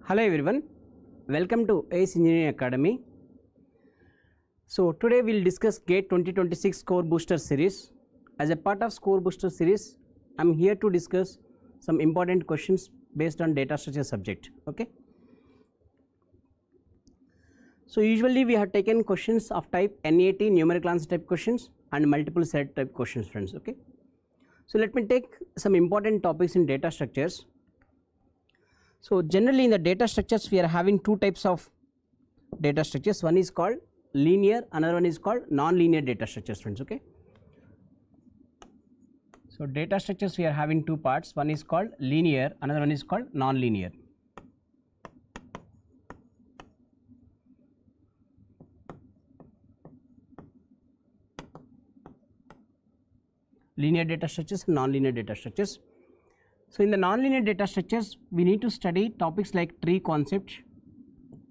Hello everyone, welcome to ACE Engineering Academy. So today we will discuss GATE 2026 Score Booster series. As a part of Score Booster series, I am here to discuss some important questions based on data structure subject. Okay. So usually we have taken questions of type NAT numerical answer type questions and multiple set type questions, friends. Okay. So let me take some important topics in data structures. So generally in the data structures we are having two types of data structures. One is called linear, another one is called non-linear data structures, friends. Okay. So data structures we are having two parts. One is called linear, another one is called non-linear. Linear data structures and non-linear data structures. So in the non-linear data structures we need to study topics like tree concept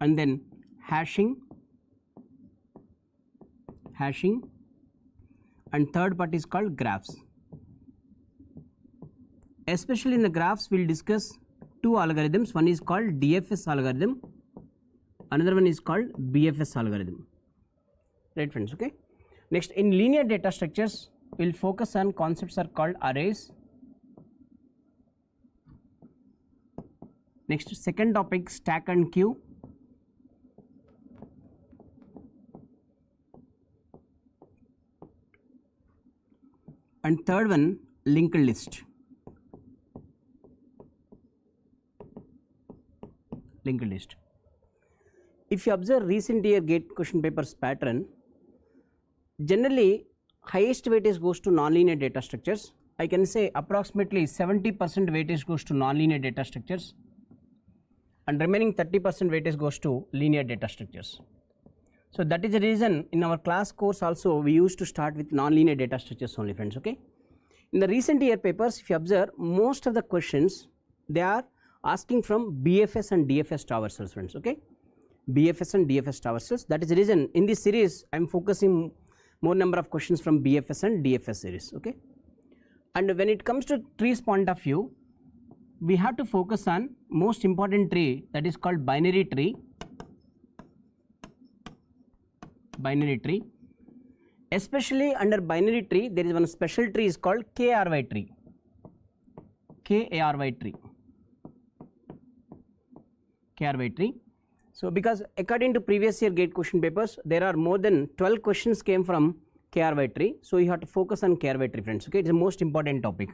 and then hashing and third part is called graphs. Especially in the graphs we will discuss two algorithms. One is called DFS algorithm, another one is called BFS algorithm. Right, friends. Okay. Next, in linear data structures we will focus on concepts are called arrays. Next, second topic, stack and queue. And third one, linked list. Linked list. If you observe recent year GATE question papers pattern, generally highest weightage goes to nonlinear data structures. I can say approximately 70% weightage goes to nonlinear data structures and remaining 30% weightage goes to linear data structures. So that is the reason in our class course also we used to start with nonlinear data structures only, friends. Okay. In the recent year papers, if you observe, most of the questions they are asking from BFS and DFS traversals, friends. Okay. BFS and DFS traversals. That is the reason in this series I am focusing more number of questions from BFS and DFS series. Okay. And when it comes to trees point of view, we have to focus on most important tree, that is called binary tree. Binary tree. Especially under binary tree there is one special tree is called KRY tree. KARY tree. KRY tree. So because according to previous year GATE question papers there are more than 12 questions came from KRY tree. So you have to focus on KRY tree, friends. Okay. It is the most important topic.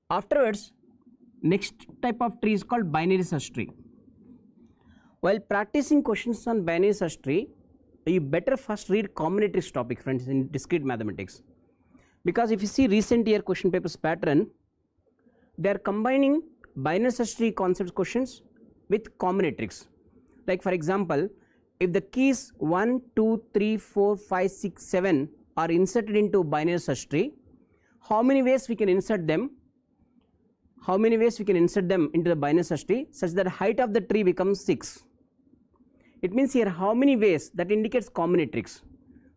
Afterwards, next type of tree is called binary search tree. While practicing questions on binary search tree, you better first read combinatorics topic, friends, in discrete mathematics. Because if you see recent year question papers pattern, they are combining binary search tree concepts questions with combinatorics. Like for example, if the keys 1, 2, 3, 4, 5, 6, 7 are inserted into binary search tree, how many ways we can insert them? How many ways we can insert them into the binary search tree such that height of the tree becomes 6. It means here how many ways, that indicates combinatorics.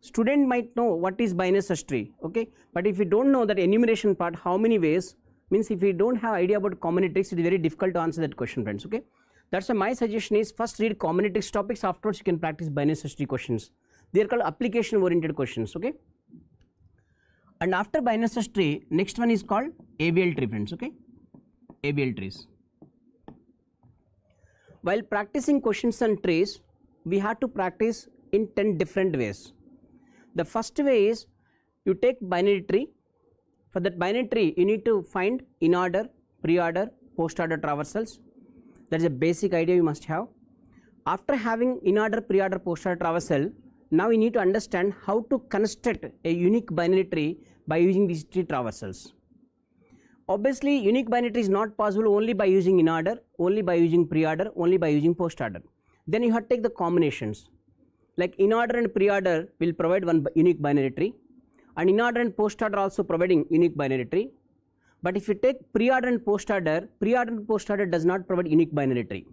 Student might know what is binary search tree, okay, but if you don't know that enumeration part, how many ways, means if you don't have idea about combinatorics, it is very difficult to answer that question, friends. Okay, that's why my suggestion is first read combinatorics topics, afterwards you can practice binary search tree questions. They are called application oriented questions. Okay, and after binary search tree, next one is called ABL tree, friends. Okay. ABL trees. While practicing questions on trees, we have to practice in 10 different ways. The first way is you take binary tree. For that binary tree, you need to find in order, pre-order, post-order traversals. That is a basic idea you must have. After having in order, pre-order, post-order traversal, now you need to understand how to construct a unique binary tree by using these three traversals. Obviously, unique binary tree is not possible only by using in order, only by using pre-order, only by using post-order. Then you have to take the combinations. Like in order and pre-order will provide one unique binary tree, and in order and post-order also providing unique binary tree. But if you take pre-order and post-order does not provide unique binary tree.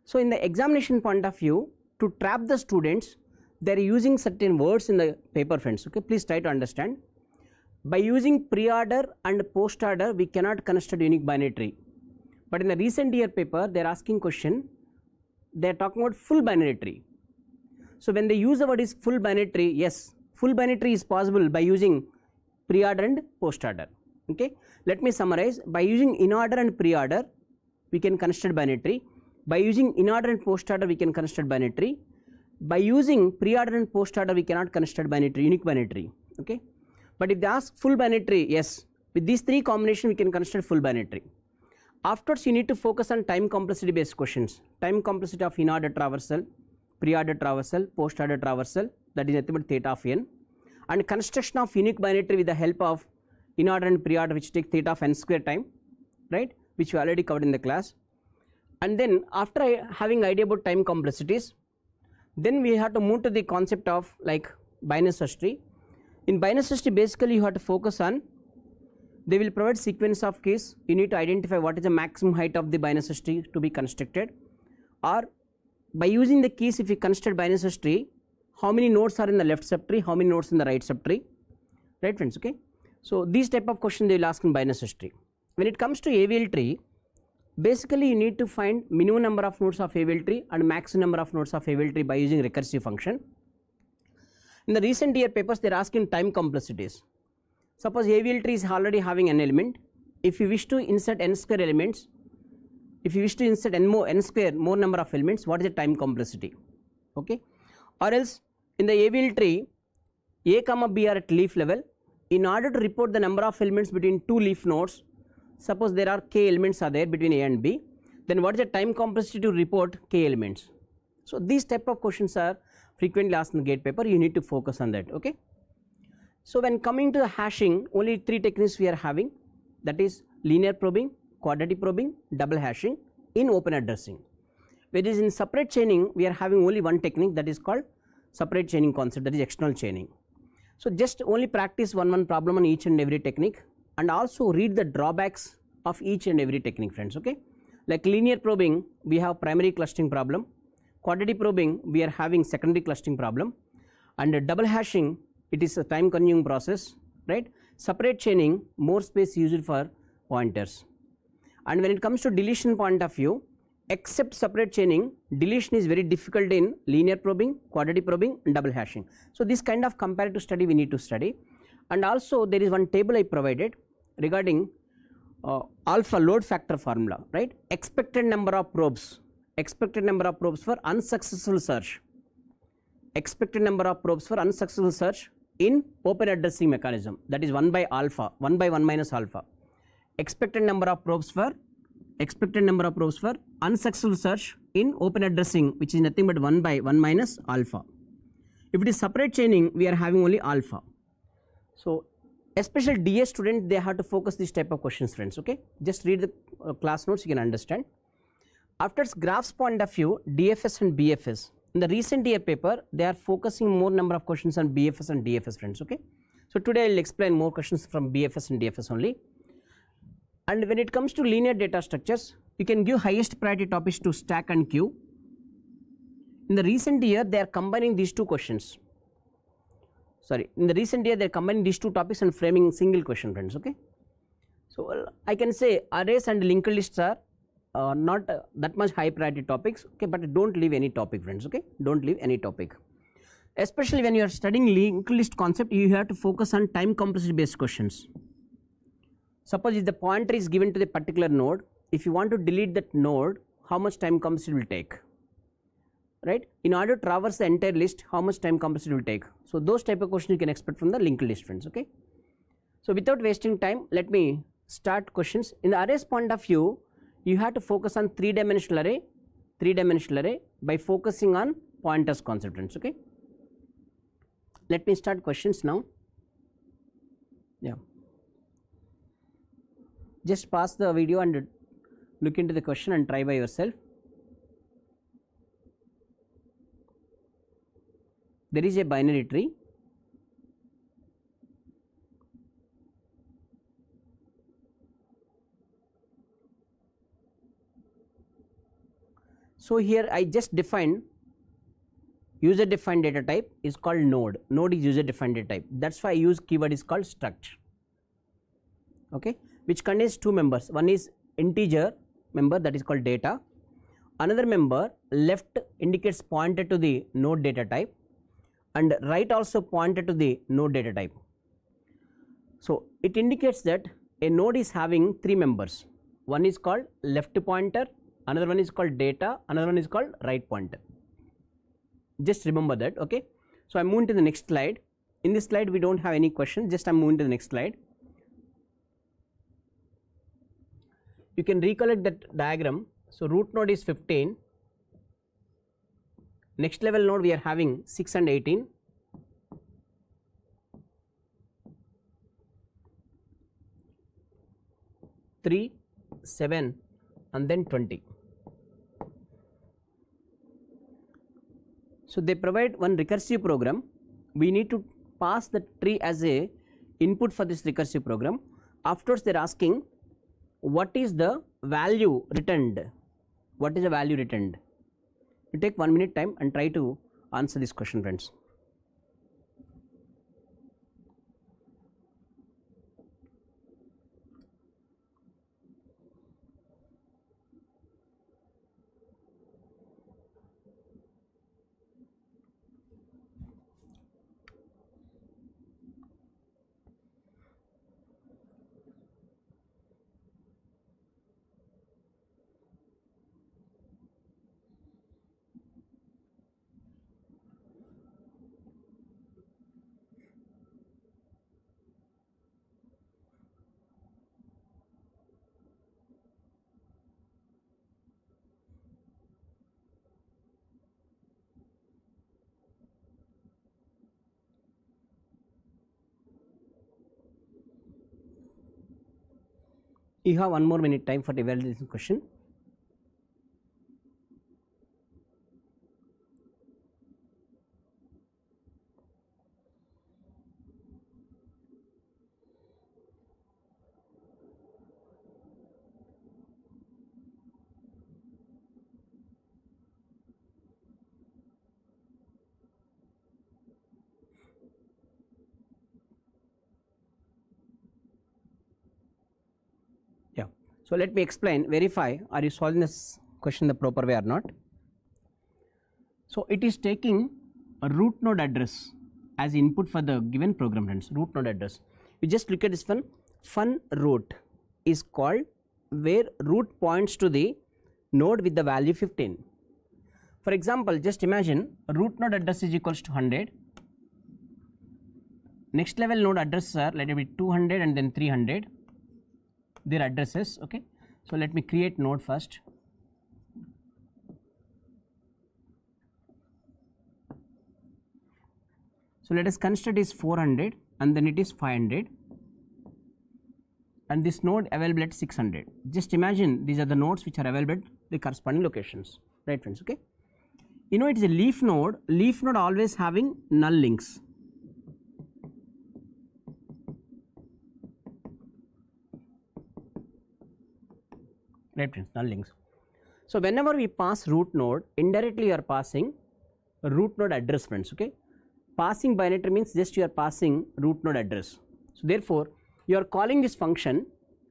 So in the examination point of view, to trap the students, they are using certain words in the paper, friends. Okay, please try to understand. By using pre-order and post-order, we cannot construct unique binary tree. But in the recent year paper, they are asking question, they are talking about full binary tree. So when they use the word is full binary tree, yes, full binary tree is possible by using pre-order and post-order. Okay, let me summarize. By using in-order and pre-order, we can construct binary tree. By using in-order and post-order, we can construct binary tree. By using pre-order and post-order, we cannot construct binary tree, unique binary tree. Okay, but if they ask full binary tree, yes, with these three combinations, we can construct full binary tree. Afterwards, you need to focus on time complexity based questions. Time complexity of in-order traversal, pre-order traversal, post-order traversal, that is nothing but theta of n, and construction of unique binary tree with the help of in-order and pre-order, which take theta of n square time, right, which we already covered in the class. And then after having idea about time complexities, then we have to move to the concept of like binary search tree. In binary search tree, basically you have to focus on, they will provide sequence of keys. You need to identify what is the maximum height of the binary search tree to be constructed, or by using the keys, if you construct binary search tree, how many nodes are in the left subtree, how many nodes in the right subtree, right friends? Okay, so these type of questions they will ask in binary search tree. When it comes to AVL tree, basically you need to find minimum number of nodes of AVL tree and maximum number of nodes of AVL tree by using recursive function. In the recent year papers, they are asking time complexities. Suppose AVL tree is already having an element. If you wish to insert n square elements, if you wish to insert n square more number of elements, what is the time complexity? Okay, or else in the AVL tree, A comma B are at leaf level. In order to report the number of elements between two leaf nodes, suppose there are k elements are there between A and B, then what is the time complexity to report k elements? So these type of questions are frequently asked in the gate paper. You need to focus on that. Okay. So when coming to the hashing, only three techniques we are having, that is linear probing, quadratic probing, double hashing in open addressing. Whereas in separate chaining, we are having only one technique, that is called separate chaining concept, that is external chaining. So just only practice one problem on each and every technique, and also read the drawbacks of each and every technique, friends. Okay, like linear probing, we have primary clustering problem. Quadratic probing, we are having secondary clustering problem, and double hashing, it is a time consuming process, right? Separate chaining, more space used for pointers. And when it comes to deletion point of view, except separate chaining, deletion is very difficult in linear probing, quadratic probing and double hashing. So this kind of comparative study we need to study. And also there is one table I provided regarding alpha load factor formula, right? Expected number of probes for unsuccessful search. Expected number of probes for unsuccessful search in open addressing mechanism, that is 1 by alpha, 1 by 1 minus alpha. Expected number of probes for unsuccessful search in open addressing, which is nothing but 1 by 1 minus alpha. If it is separate chaining, we are having only alpha. So especially DA student, they have to focus this type of questions, friends. Okay, just read the class notes, you can understand. After graphs point of view, DFS and BFS. In the recent year paper, they are focusing more number of questions on BFS and DFS, friends. Okay, so today I will explain more questions from BFS and DFS only. And when it comes to linear data structures, you can give highest priority topics to stack and queue. In the recent year, they are combining these two questions. In the recent year, they are combining these two topics and framing single question, friends. Okay, so I can say arrays and linked lists are not that much high priority topics. Okay, but don't leave any topic, friends. Okay, don't leave any topic. Especially when you are studying linked list concept, you have to focus on time complexity based questions. Suppose if the pointer is given to the particular node, if you want to delete that node, how much time complexity will take, right? In order to traverse the entire list, how much time complexity will take? So those type of questions you can expect from the linked list, friends. Okay, so without wasting time, let me start questions. In the arrays point of view, you have to focus on three-dimensional array by focusing on pointers concept, friends. Okay, let me start questions now. Yeah, just pause the video and look into the question and try by yourself. There is a binary tree. So here I just defined user defined data type is called node. Node is user defined data type. That's why I use keyword is called struct. Okay, which contains two members. One is integer member, that is called data. Another member left indicates pointer to the node data type, and right also pointer to the node data type. So it indicates that a node is having three members. One is called left pointer, another one is called data, another one is called right pointer. Just remember that, okay. So I'm moving to the next slide. In this slide we don't have any question, just I'm moving to the next slide. You can recollect that diagram. So root node is 15, next level node we are having 6 and 18, three, 7 and then 20. So they provide one recursive program. We need to pass the tree as a input for this recursive program. Afterwards they are asking what is the value returned. What is the value returned? You take 1 minute time and try to answer this question, friends. You have 1 more minute time for the evaluation question. Yeah. So let me explain, verify are you solving this question the proper way or not. So it is taking a root node address as input for the given program, friends. Root node address. You just look at this one. Fun root is called where root points to the node with the value 15. For example, just imagine root node address is equals to 100. Next level node addresses are, let it be 200 and then 300. Their addresses, okay. So let me create node first. So let us consider it is 400 and then it is 500 and this node available at 600. Just imagine these are the nodes which are available at the corresponding locations, right, friends, okay. You know it is a leaf node always having null links. Right, friends, null links. So whenever we pass root node, indirectly you are passing root node address, friends, okay. Passing binary means just you are passing root node address. So therefore you are calling this function,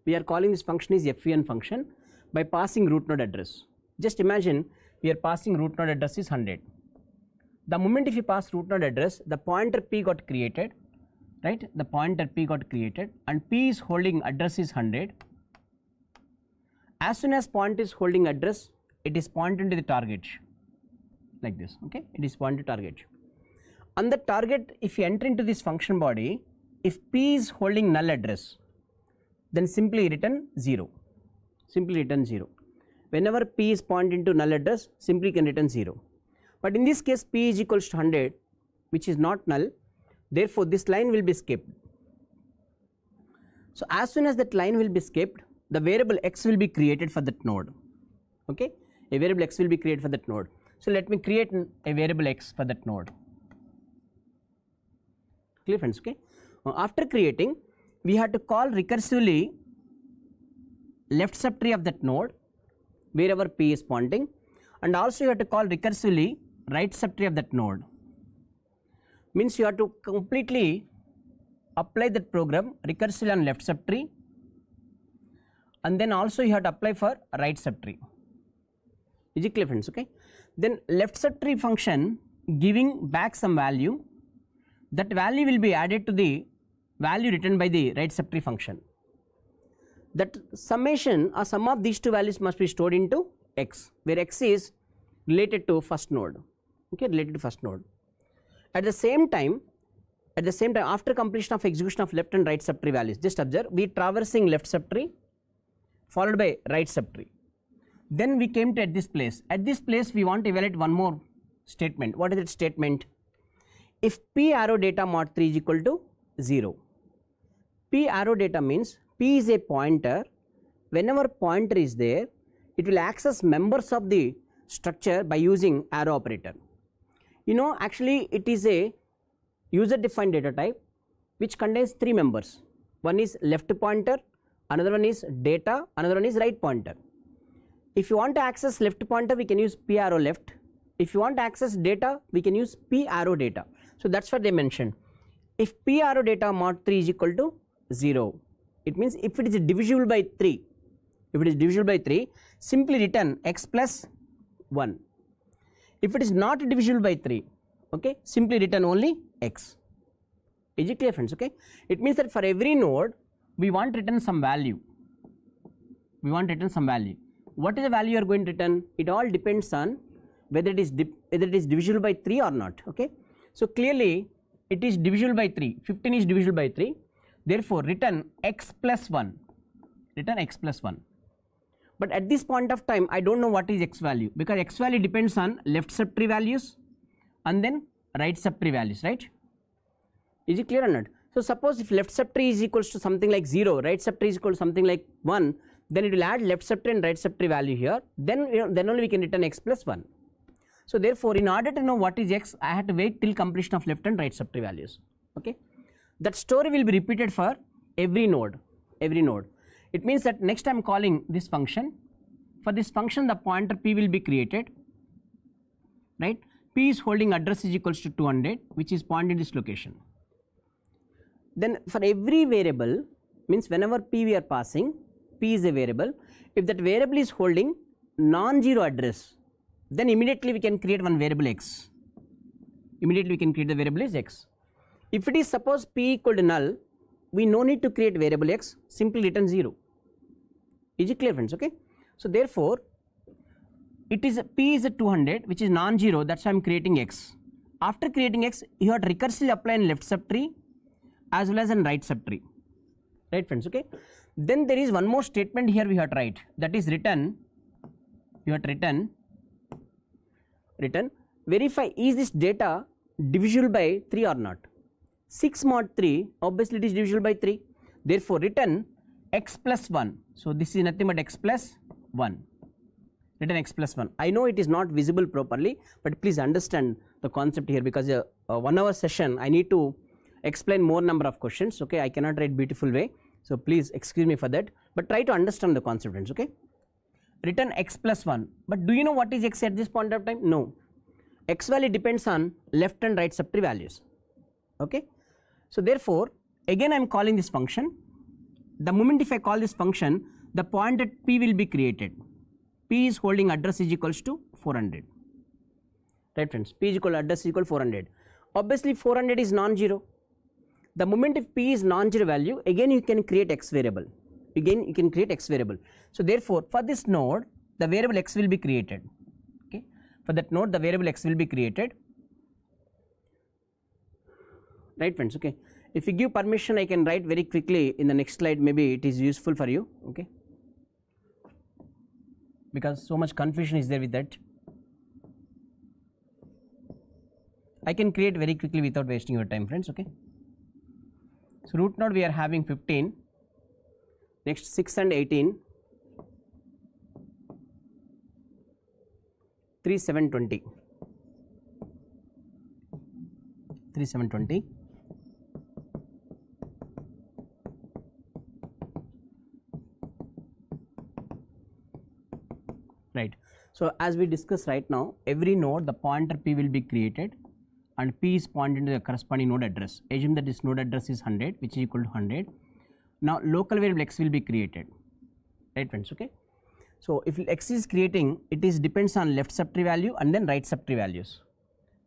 we are calling this function is FEN function by passing root node address. Just imagine we are passing root node address is 100. The moment if you pass root node address, the pointer P got created, right, the pointer P got created and P is holding address is 100. As soon as point is holding address, it is pointing to the target like this, okay, it is pointing to target. On the target, if you enter into this function body, if P is holding null address, then simply return 0, simply return 0. Whenever P is pointing to null address, simply can return 0. But in this case P is equals to 100, which is not null, therefore this line will be skipped. So as soon as that line will be skipped, the variable x will be created for that node, okay, a variable x will be created for that node. So let me create a variable x for that node. Clear, friends, okay. After creating, we have to call recursively left subtree of that node wherever P is pointing, and also you have to call recursively right subtree of that node. Means you have to completely apply that program recursively on left subtree and then also you have to apply for right subtree. Is it clear, friends? Okay. Then left subtree function giving back some value, that value will be added to the value written by the right subtree function. That summation or sum of these two values must be stored into x, where x is related to first node, okay, related to first node. At the same time, after completion of execution of left and right subtree values, just observe, we traversing left subtree followed by right subtree. Then we came to at this place. At this place we want to evaluate one more statement. What is that statement? If p arrow data mod 3 is equal to 0. P arrow data means p is a pointer. Whenever pointer is there, it will access members of the structure by using arrow operator. You know, actually it is a user defined data type which contains 3 members. One is left pointer, another one is data, another one is right pointer. If you want to access left pointer, we can use p arrow left. If you want to access data, we can use p arrow data. So that's what they mentioned. If p arrow data mod 3 is equal to 0, it means if it is divisible by 3, simply return x plus 1. If it is not divisible by 3, okay, simply return only x. Is it clear, friends? Okay. It means that for every node we want to return some value. What is the value you are going to return? It all depends on whether it is divisible by 3 or not. Okay. So clearly it is divisible by 3. 15 is divisible by 3. Therefore return x plus 1. But at this point of time I don't know what is x value, because x value depends on left subtree values and then right subtree values, right? Is it clear or not? So suppose if left subtree is equals to something like 0, right subtree is equal to something like 1, then it will add left subtree and right subtree value here, then only we can return x plus 1. So therefore in order to know what is x, I have to wait till completion of left and right subtree values. Okay. That story will be repeated for every node. It means that next I am calling this function. For this function the pointer p will be created, right? P is holding address is equals to 200, which is pointing this location. Then for every variable, means whenever p we are passing, p is a variable, if that variable is holding non-zero address, then immediately we can create one variable x. Immediately we can create the variable is x. If it is suppose p equal to null, we no need to create variable x, simply return 0. Is it clear, friends? Okay. So therefore it is p is a 200, which is non-zero, that's why I am creating x. After creating x, you have to recursively apply in left subtree as well as in right subtree, right, friends? Okay. Then there is one more statement here we have to write, that is return. You have to return verify is this data divisible by 3 or not. 6 mod 3, obviously it is divisible by 3. Therefore return x plus 1. So this is nothing but x plus 1. Return x plus 1. I know it is not visible properly, but please understand the concept here, because a 1 hour session I need to explain more number of questions. Okay, I cannot write beautiful way, so please excuse me for that, but try to understand the concept, friends. Okay. Return x plus 1. But do you know what is x at this point of time? No. X value depends on left and right subtree values. Okay. So therefore again I am calling this function. The moment if I call this function, the point at p will be created. P is holding address is equals to 400. Right, friends? P is equal to address is equal to 400. Obviously 400 is non-zero. The moment if p is non-zero value, again you can create x variable. So therefore for this node the variable x will be created. Okay. For that node the variable x will be created. Right, friends? Okay. If you give permission, I can write very quickly in the next slide, maybe it is useful for you. Okay. Because so much confusion is there with that. I can create very quickly without wasting your time, friends. Okay. So root node we are having 15, next 6 and 18, 3, 7, 20, 3, 7, 20. Right. So as we discuss right now, every node the pointer p will be created and p is pointing to the corresponding node address. Assume that this node address is 100, which is equal to 100. Now local variable x will be created. right friends, okay. So if x is creating, it is depends on left subtree value and then right subtree values.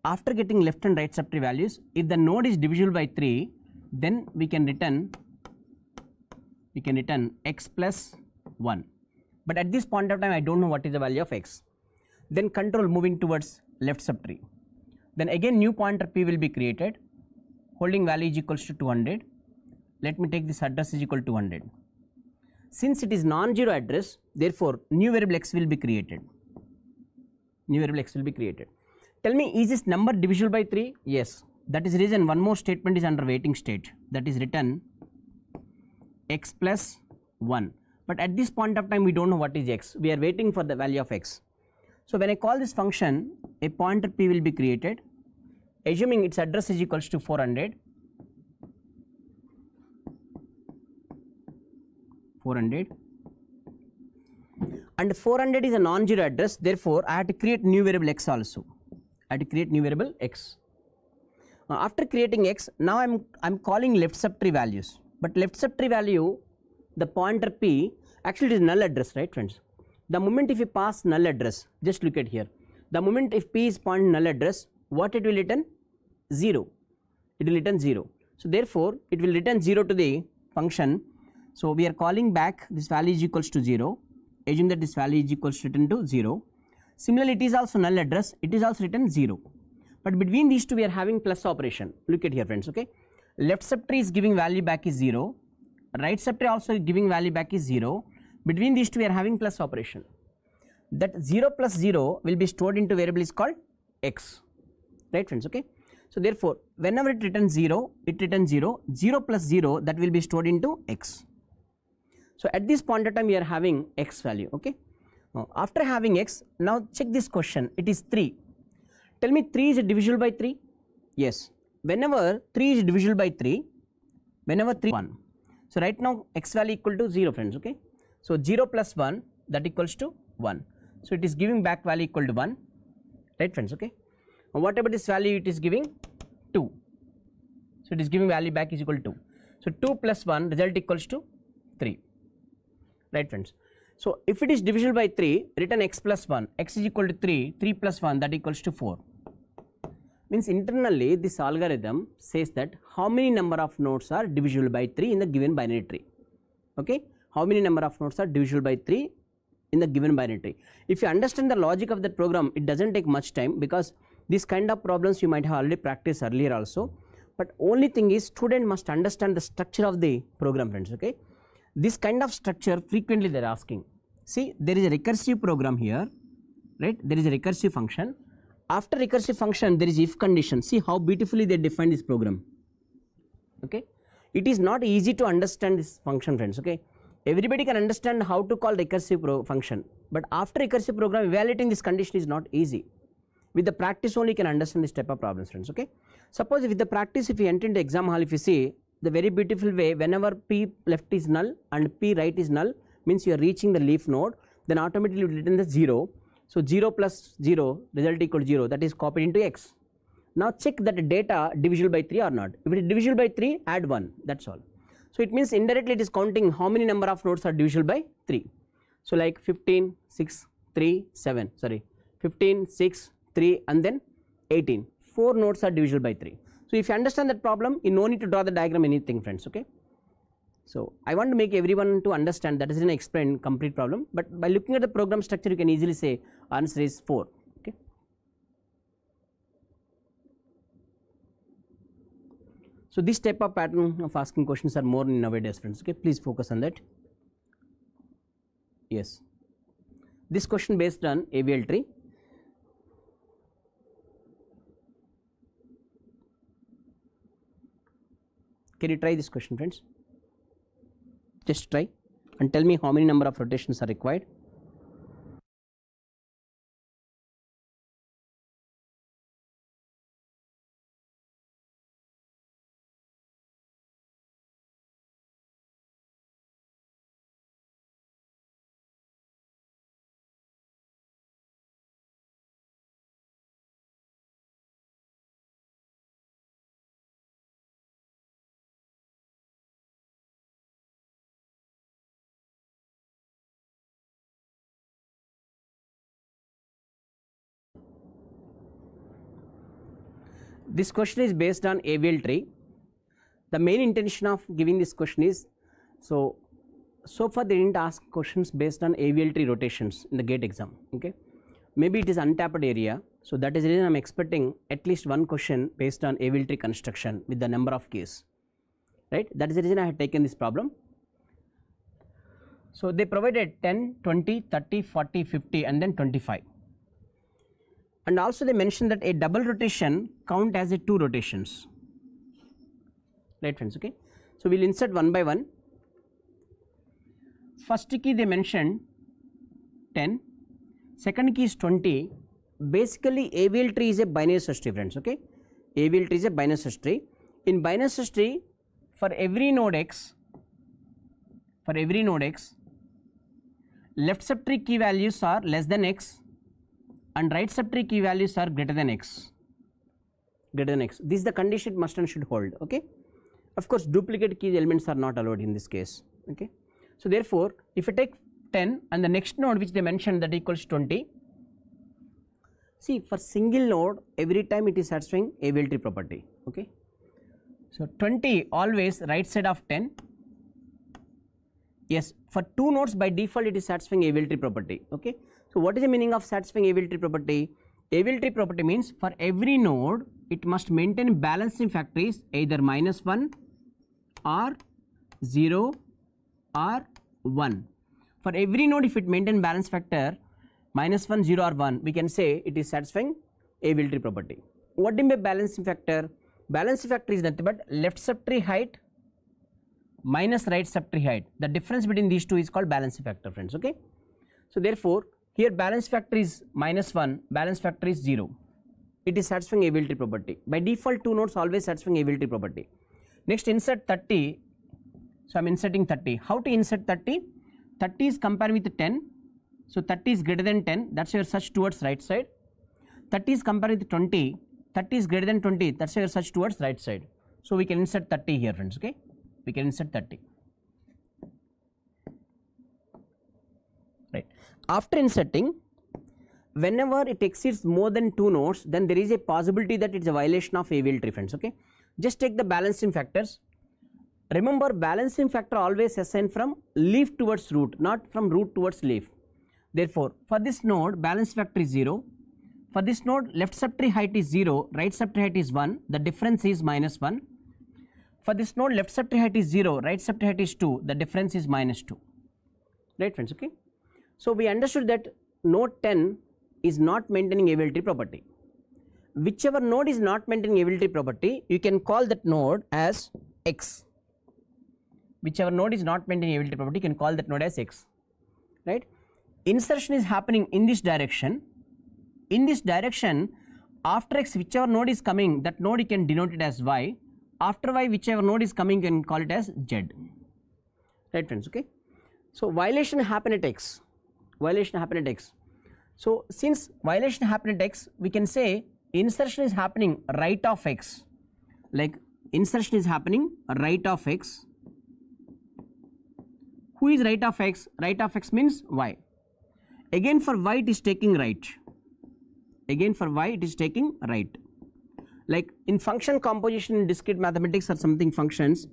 After getting left and right subtree values, if the node is divisible by 3, then we can return x plus 1. But at this point of time, I don't know what is the value of x. Then control moving towards left subtree. Then again new pointer p will be created, holding value is equals to 200. Let me take this address is equal to 200. Since it is non-zero address, therefore new variable x will be created. Tell me, is this number divisible by 3? Yes. That is the reason one more statement is under waiting state, that is return x plus 1. But at this point of time we don't know what is x. We are waiting for the value of x. So when I call this function, a pointer p will be created, assuming its address is equals to 400. And 400 is a non-zero address, therefore I have to create new variable x also. After creating x, now I'm calling left subtree values. But left subtree value, the pointer p, actually it is null address, right friends. The moment if you pass null address, just look at here. The moment if p is point null address, what it will return? 0. It will return 0. So therefore it will return 0 to the function. So we are calling back this value is equals to 0. Assume that this value is equals to return to 0. Similarly, it is also null address. It is also written 0. But between these two, we are having plus operation. Look at here, friends. Okay, left subtree is giving value back is 0. Right subtree also giving value back is 0. Between these two, we are having plus operation. That 0 plus 0 will be stored into variable is called x. Right, friends. Okay. So therefore, whenever it returns 0, it returns 0. 0 plus 0 that will be stored into x. So at this point of time, we are having x value. Okay. Now, after having x, now check this question. It is 3. Tell me 3 is divisible by 3? Yes. Whenever 3 is divisible by 3, whenever 3 1. So right now x value equal to 0, friends. Okay. So 0 plus 1 that equals to 1. So it is giving back value equal to 1. Right, friends. Okay. Now whatever this value it is giving 2. So it is giving value back is equal to 2. So 2 plus 1 result equals to 3. Right, friends. So if it is divisible by 3, return x plus 1, x is equal to 3, 3 plus 1 that equals to 4. Means internally this algorithm says that how many number of nodes are divisible by 3 in the given binary tree. Okay, how many number of nodes are divisible by 3 in the given binary tree. If you understand the logic of that program, it doesn't take much time, because this kind of problems you might have already practiced earlier also. But only thing is, student must understand the structure of the program, friends. Okay, this kind of structure frequently they are asking. See, there is a recursive program here, right? There is a recursive function. After recursive function, there is if condition. See how beautifully they define this program. Okay, it is not easy to understand this function, friends. Okay, everybody can understand how to call recursive function, but after recursive program, evaluating this condition is not easy. With the practice only you can understand this type of problems, friends. Okay, suppose with the practice, if you enter into exam hall, if you see the very beautiful way, whenever p left is null and p right is null, means you are reaching the leaf node, then automatically you will return the 0. So 0 plus 0 result equal to 0, that is copied into x. Now check that data divisible by 3 or not. If it is divisible by 3, add 1, that's all. So it means indirectly it is counting how many number of nodes are divisible by 3. So like 15, 6, 3, 7, sorry, 15, 6, 3 and then 18. 4 nodes are divisible by 3. So if you understand that problem, you no need to draw the diagram anything, friends. Okay. So I want to make everyone to understand, that is an explain complete problem, but by looking at the program structure, you can easily say answer is 4. Okay. So this type of pattern of asking questions are more in nowadays, friends. Okay, please focus on that. Yes, this question based on AVL tree. Can you try this question, friends? Just try and tell me how many number of rotations are required. This question is based on AVL tree. The main intention of giving this question is, so far they didn't ask questions based on AVL tree rotations in the GATE exam. Okay, maybe it is untapped area, so that is the reason I am expecting at least one question based on AVL tree construction with the number of keys, right? That is the reason I had taken this problem. So they provided 10, 20, 30, 40, 50 and then 25. And also they mentioned that a double rotation count as a 2 rotations. Right friends, okay. So we will insert one by one. First key they mentioned 10, second key is 20. Basically AVL tree is a binary search tree friends, okay. AVL tree is a binary search tree. In binary search tree, for every node x, left subtree key values are less than x and right subtree key values are greater than x. This is the condition must and should hold, okay. Of course duplicate key elements are not allowed in this case, okay. So therefore if I take 10 and the next node which they mentioned that equals 20, see for single node every time it is satisfying AVL tree property, okay. So 20 always right side of 10. Yes, for 2 nodes by default it is satisfying AVL tree property, okay. So what is the meaning of satisfying AVL tree property? AVL tree property means for every node it must maintain balancing factors either -1 or 0 or 1. For every node if it maintain balance factor -1, 0 or 1, we can say it is satisfying AVL tree property. What do you mean by balancing factor? Balancing factor is nothing but left subtree height minus right subtree height. The difference between these two is called balancing factor friends, okay. So therefore here balance factor is -1, balance factor is 0. It is satisfying AVL tree property. By default 2 nodes always satisfying AVL tree property. Next insert 30. So I am inserting 30. How to insert 30? 30 is compared with 10. So 30 is greater than 10. That's your search towards right side. 30 is compared with 20. 30 is greater than 20. That's your search towards right side. So we can insert 30 here friends, okay. We can insert 30. Right. After inserting, whenever it exceeds more than 2 nodes, then there is a possibility that it is a violation of AVL tree friends, okay. Just take the balancing factors. Remember balancing factor always assigned from leaf towards root, not from root towards leaf. Therefore for this node balance factor is 0. For this node left subtree height is 0, right subtree height is 1, the difference is -1. For this node left subtree height is 0, right subtree height is 2, the difference is -2. Right friends, okay. So we understood that node 10 is not maintaining AVL tree property. Whichever node is not maintaining AVL tree property, you can call that node as X. Whichever node is not maintaining AVL tree property, you can call that node as X. Right. Insertion is happening in this direction. In this direction, after X whichever node is coming, that node you can denote it as Y. After Y whichever node is coming, you can call it as Z. Right friends, okay. So violation happen at X. Violation happen at X. So since violation happen at X, we can say insertion is happening right of X. Like insertion is happening right of X. Who is right of X? Right of X means Y. Again for Y it is taking right. Again for Y it is taking right. Like in function composition in discrete mathematics or something functions,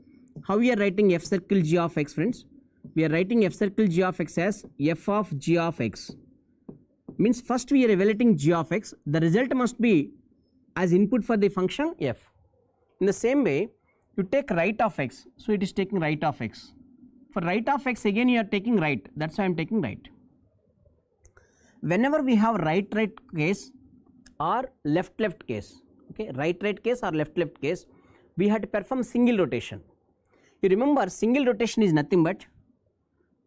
how we are writing f circle g of x friends? We are writing f circle g of x as f of g of x. Means first we are evaluating g of x, the result must be as input for the function f. In the same way you take right of x, so it is taking right of x. For right of x again you are taking right, that's why I am taking right. Whenever we have right case or left case, okay, right case or left case, we have to perform single rotation. You remember single rotation is nothing but,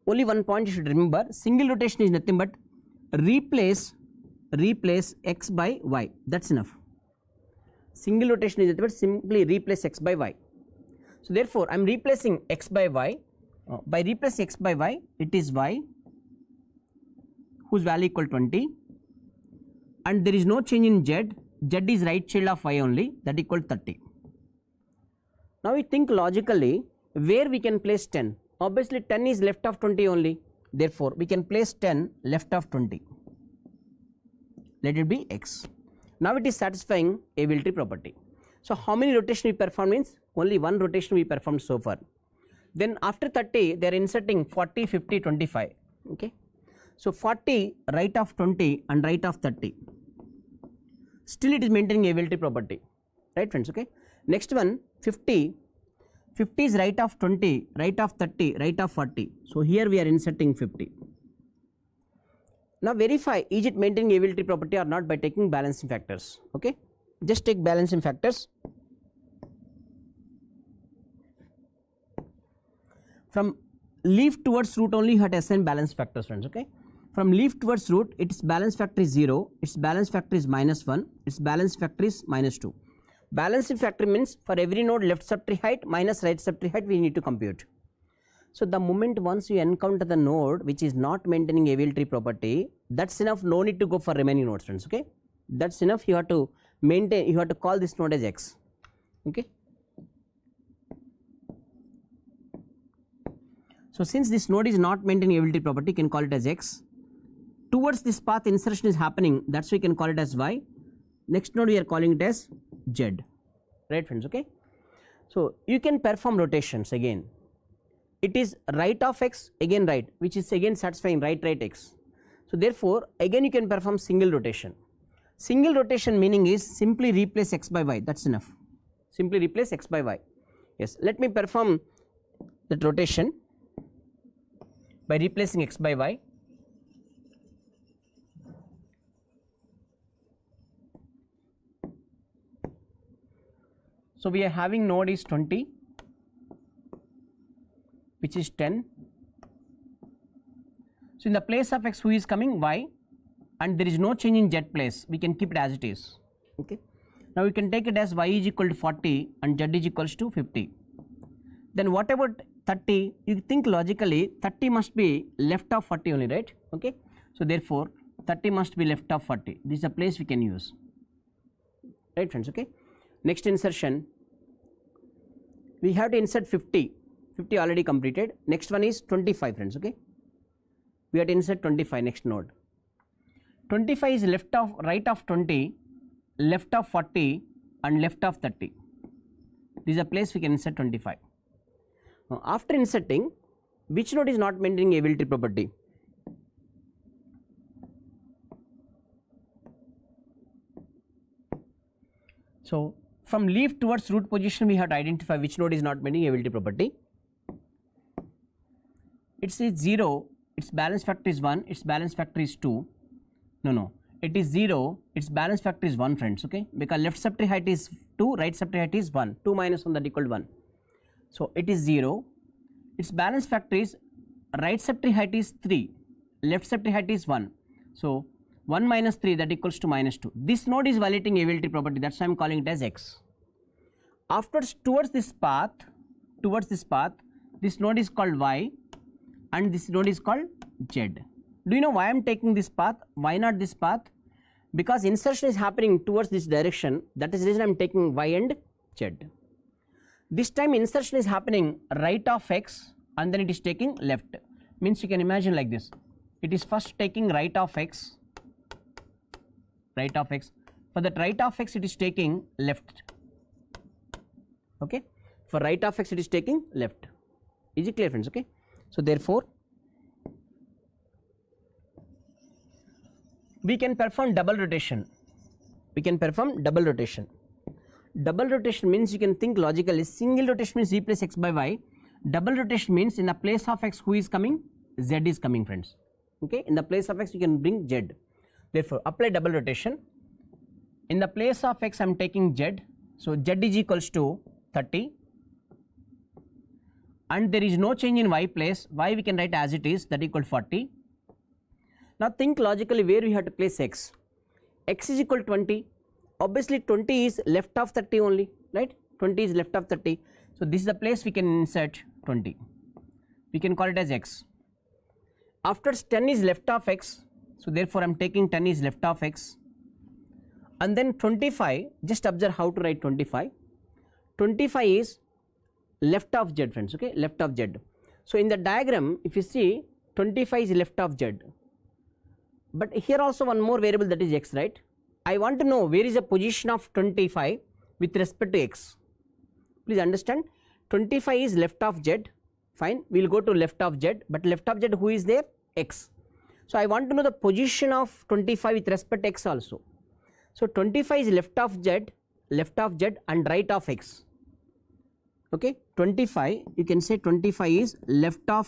only one point you should remember, single rotation is nothing but replace x by y, that's enough. Single rotation is nothing but simply replace x by y. So therefore I am replacing x by y. By replacing x by y, it is y whose value equal 20, and there is no change in z. Z is right child of y only, that equal 30. Now we think logically where we can place 10. Obviously 10 is left of 20 only, therefore we can place 10 left of 20. Let it be x. Now it is satisfying AVL tree property. So how many rotation we perform means only one rotation we performed so far. Then after 30 they are inserting 40, 50, 25. Okay. So 40 right of 20 and right of 30. Still it is maintaining ability property, right friends? Okay. Next one 50. 50 is right of 20, right of 30, right of 40. So here we are inserting 50. Now verify is it maintaining ability property or not by taking balancing factors. Okay. Just take balancing factors. From leaf towards root only you have to assign balance factors, friends. Okay. From leaf towards root its balance factor is 0, its balance factor is -1, its balance factor is -2. Balancing factor means for every node left subtree height minus right subtree height we need to compute. So the moment once you encounter the node which is not maintaining ability property, that's enough, no need to go for remaining nodes, friends. Okay. That's enough, you have to maintain, you have to call this node as X. Okay. So since this node is not maintaining ability property, you can call it as X. Towards this path insertion is happening, that's why you can call it as Y. Next node we are calling it as Z, right friends? Okay. So you can perform rotations again. It is right of X, again right, which is again satisfying right X. So therefore again you can perform single rotation. Single rotation meaning is simply replace X by Y, that's enough. Simply replace X by Y. Yes, let me perform that rotation by replacing X by Y. So we are having node is 20, which is 10. So in the place of X who is coming? Y, and there is no change in Z place, we can keep it as it is. Okay. Now we can take it as Y is equal to 40 and Z is equals to 50. Then what about 30? You think logically 30 must be left of 40 only, right? Okay. So therefore 30 must be left of 40. This is a place we can use, right friends? Okay. Next insertion we have to insert 50. 50 already completed. Next one is 25, friends. Okay. We have to insert 25 next node. 25 is left of right of 20, left of 40 and left of 30. This is a place we can insert 25. Now after inserting, which node is not maintaining ability property? So from leaf towards root position we have to identify which node is not maintaining ability property. It says 0, its balance factor is 1, its balance factor is 2. No, it is 0, its balance factor is 1, friends. Okay, because left subtree height is 2, right subtree height is 1, 2 minus 1 that equal to 1. So it is 0, its balance factor is right subtree height is 3, left subtree height is 1. So 1 minus 3 that equals to -2. This node is violating ability property, that's why I am calling it as X. Afterwards towards this path, this node is called Y and this node is called Z. Do you know why I am taking this path? Why not this path? Because insertion is happening towards this direction, that is the reason I am taking Y and Z. This time insertion is happening right of X and then it is taking left. Means you can imagine like this. It is first taking right of X. For that right of X it is taking left. Okay. For right of X it is taking left. Is it clear, friends? Okay. So therefore we can perform double rotation. Double rotation means you can think logically. Single rotation means replace X by Y. Double rotation means in the place of X who is coming? Z is coming, friends. Okay. In the place of X you can bring Z. Therefore apply double rotation. In the place of X I am taking Z. So Z is equals to 30 and there is no change in Y place. Y we can write as it is, that equal to 40. Now think logically where we have to place X. X is equal to 20. Obviously 20 is left of 30 only, right? 20 is left of 30. So this is the place we can insert 20. We can call it as X. After 10 is left of X. So therefore I am taking 10 is left of X. And then 25, just observe how to write 25. 25 is left of Z, friends. Okay, left of Z. So in the diagram if you see 25 is left of Z. But here also one more variable, that is X, right? I want to know where is the position of 25 with respect to x. Please understand, 25 is left of z, fine, we will go to left of z, but left of z who is there? X. So I want to know the position of 25 with respect to x also. So 25 is left of z and right of x. Okay, 25, you can say 25 is left of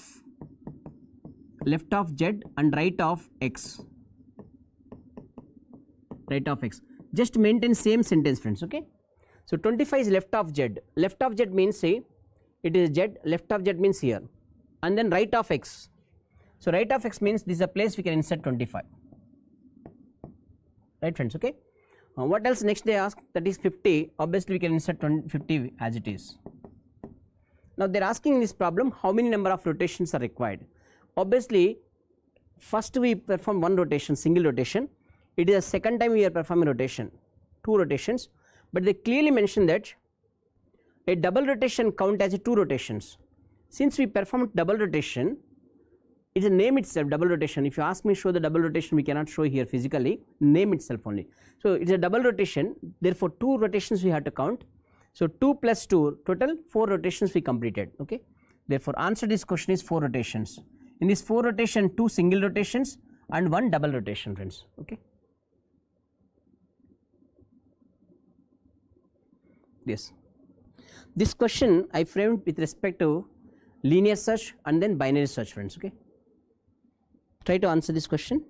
z and right of x. Right of x. Just maintain same sentence, friends. Okay. So 25 is left of z. Left of z means, say it is z. Left of z means here, and then right of x. So right of x means this is a place we can insert 25. Right, friends. Okay. What else next they ask? That is 50. Obviously we can insert 50 as it is. Now they are asking in this problem how many number of rotations are required. Obviously first we perform one rotation, single rotation. It is the second time we are performing rotation, 2 rotations, but they clearly mention that a double rotation count as 2 rotations. Since we performed double rotation, it is a name itself, double rotation. If you ask me show the double rotation, we cannot show here physically, name itself only. So it is a double rotation, therefore 2 rotations we have to count. So 2 plus 2, total 4 rotations we completed. Okay. Therefore answer this question is 4 rotations. In this 4 rotation, 2 single rotations and 1 double rotation, friends. Okay. Yes, this question I framed with respect to linear search and then binary search, friends. Okay, try to answer this question.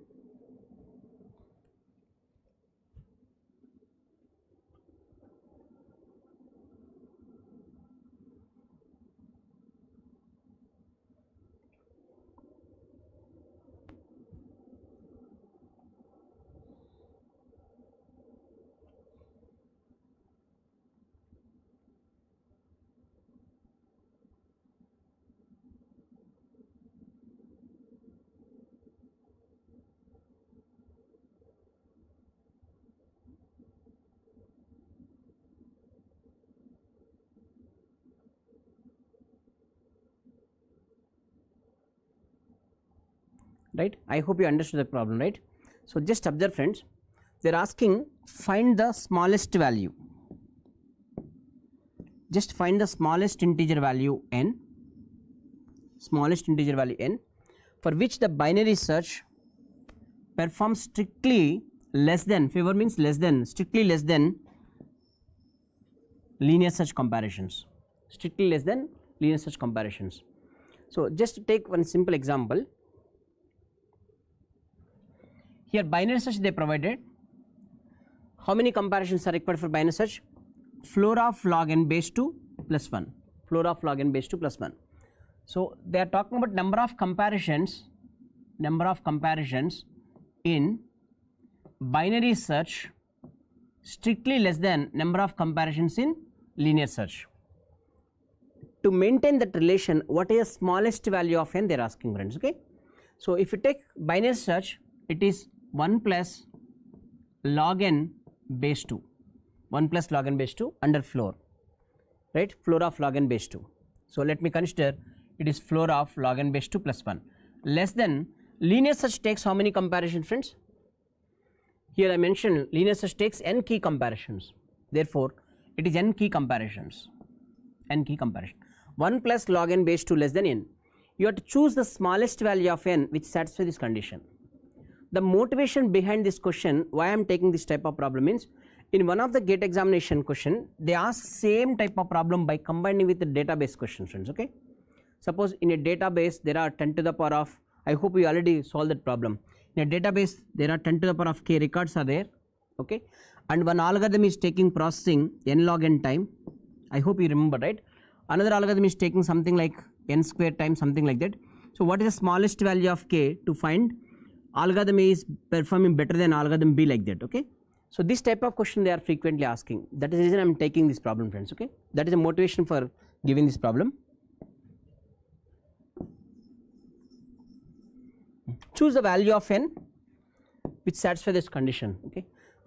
Right, I hope you understood the problem, right? So just observe, friends, they are asking find the smallest value, just find the smallest integer value n, for which the binary search performs strictly less than, favor means less than, strictly less than linear search comparisons, strictly less than linear search comparisons. So just take one simple example. Here binary search they provided. How many comparisons are required for binary search? Floor of log n base 2 plus 1. Floor of log n base 2 plus 1. So they are talking about number of comparisons in binary search strictly less than number of comparisons in linear search. To maintain that relation, what is the smallest value of n they are asking, friends. Okay. So if you take binary search, it is 1 plus log n base 2, 1 plus log n base 2 under floor, right, floor of log n base 2. So let me consider it is floor of log n base 2 plus 1, less than linear search takes how many comparisons, friends? Here I mentioned linear search takes n key comparisons, therefore it is n key comparisons, 1 plus log n base 2 less than n. You have to choose the smallest value of n which satisfies this condition. The motivation behind this question, why I am taking this type of problem, means in one of the GATE examination question they ask same type of problem by combining with the database questions, friends. Okay. Suppose in a database there are 10 to the power of, I hope we already solved that problem. In a database there are 10 to the power of k records are there. Okay. And one algorithm is taking processing n log n time. I hope you remember, right? Another algorithm is taking something like n square time, something like that. So what is the smallest value of k to find algorithm A is performing better than algorithm B, like that. Okay. So this type of question they are frequently asking. That is the reason I am taking this problem, friends. Okay. That is the motivation for giving this problem. Choose the value of n which satisfies this condition. Okay.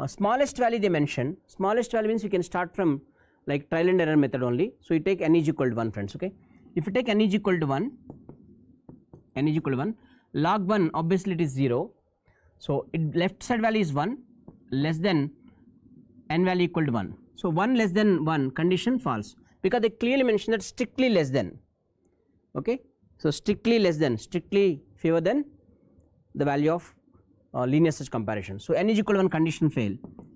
Smallest value they mention. Smallest value means you can start from like trial and error method only. So you take n is equal to 1, friends. Okay. If you take n is equal to 1, log 1 obviously it is 0. So left side value is 1 less than n value equal to 1. So 1 less than 1 condition false, because they clearly mention that strictly less than. Okay, so strictly less than, strictly fewer than the value of linear search comparison. So n is equal to 1 condition fail.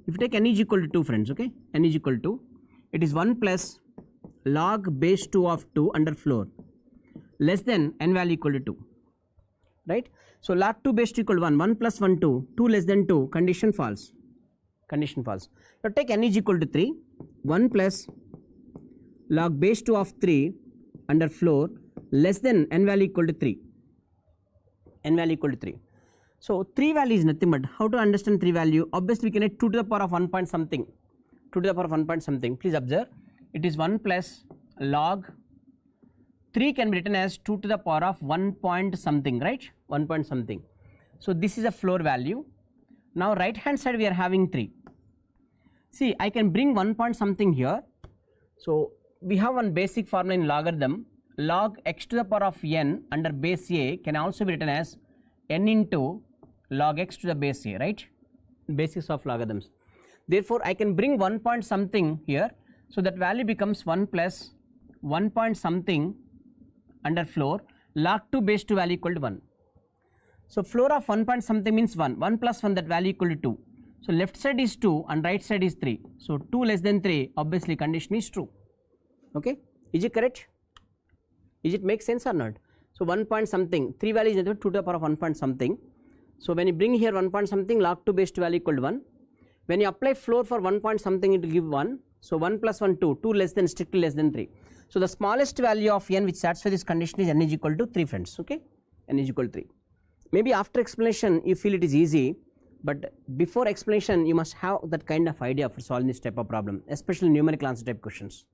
If you take n is equal to 2 friends, okay, n is equal to, it is 1 plus log base 2 of 2 under floor less than n value equal to 2, right. So log 2 base 2 equal to 1, 1 plus 1 2, 2 less than 2 condition false, condition false. Now take n is equal to 3, 1 plus log base 2 of 3 under floor less than n value equal to 3, n value equal to 3. So 3 value is nothing but, how to understand 3 value? Obviously we can write 2 to the power of 1 point something, 2 to the power of 1 point something. Please observe, it is 1 plus log 3 can be written as 2 to the power of 1 point something, right, 1 point something. So this is a floor value. Now right hand side we are having 3. See, I can bring 1 point something here. So we have one basic formula in logarithm, log x to the power of n under base a can also be written as n into log x to the base a, right, basics of logarithms. Therefore I can bring 1 point something here, so that value becomes 1 plus 1 point something under floor log 2 base 2 value equal to 1. So floor of 1 point something means 1, 1 plus 1, that value equal to 2. So left side is 2 and right side is 3. So 2 less than 3, obviously condition is true. Okay, is it correct? Is it make sense or not? So 1 point something, 3 value is 2 to the power of 1 point something. So when you bring here 1 point something, log 2 base 2 value equal to 1. When you apply floor for 1 point something, it will give 1. So 1 plus 1 2, 2 less than, strictly less than 3. So the smallest value of n which satisfies this condition is n is equal to 3 friends, okay, n is equal to 3. Maybe after explanation you feel it is easy, but before explanation you must have that kind of idea for solving this type of problem, especially numerical answer type questions.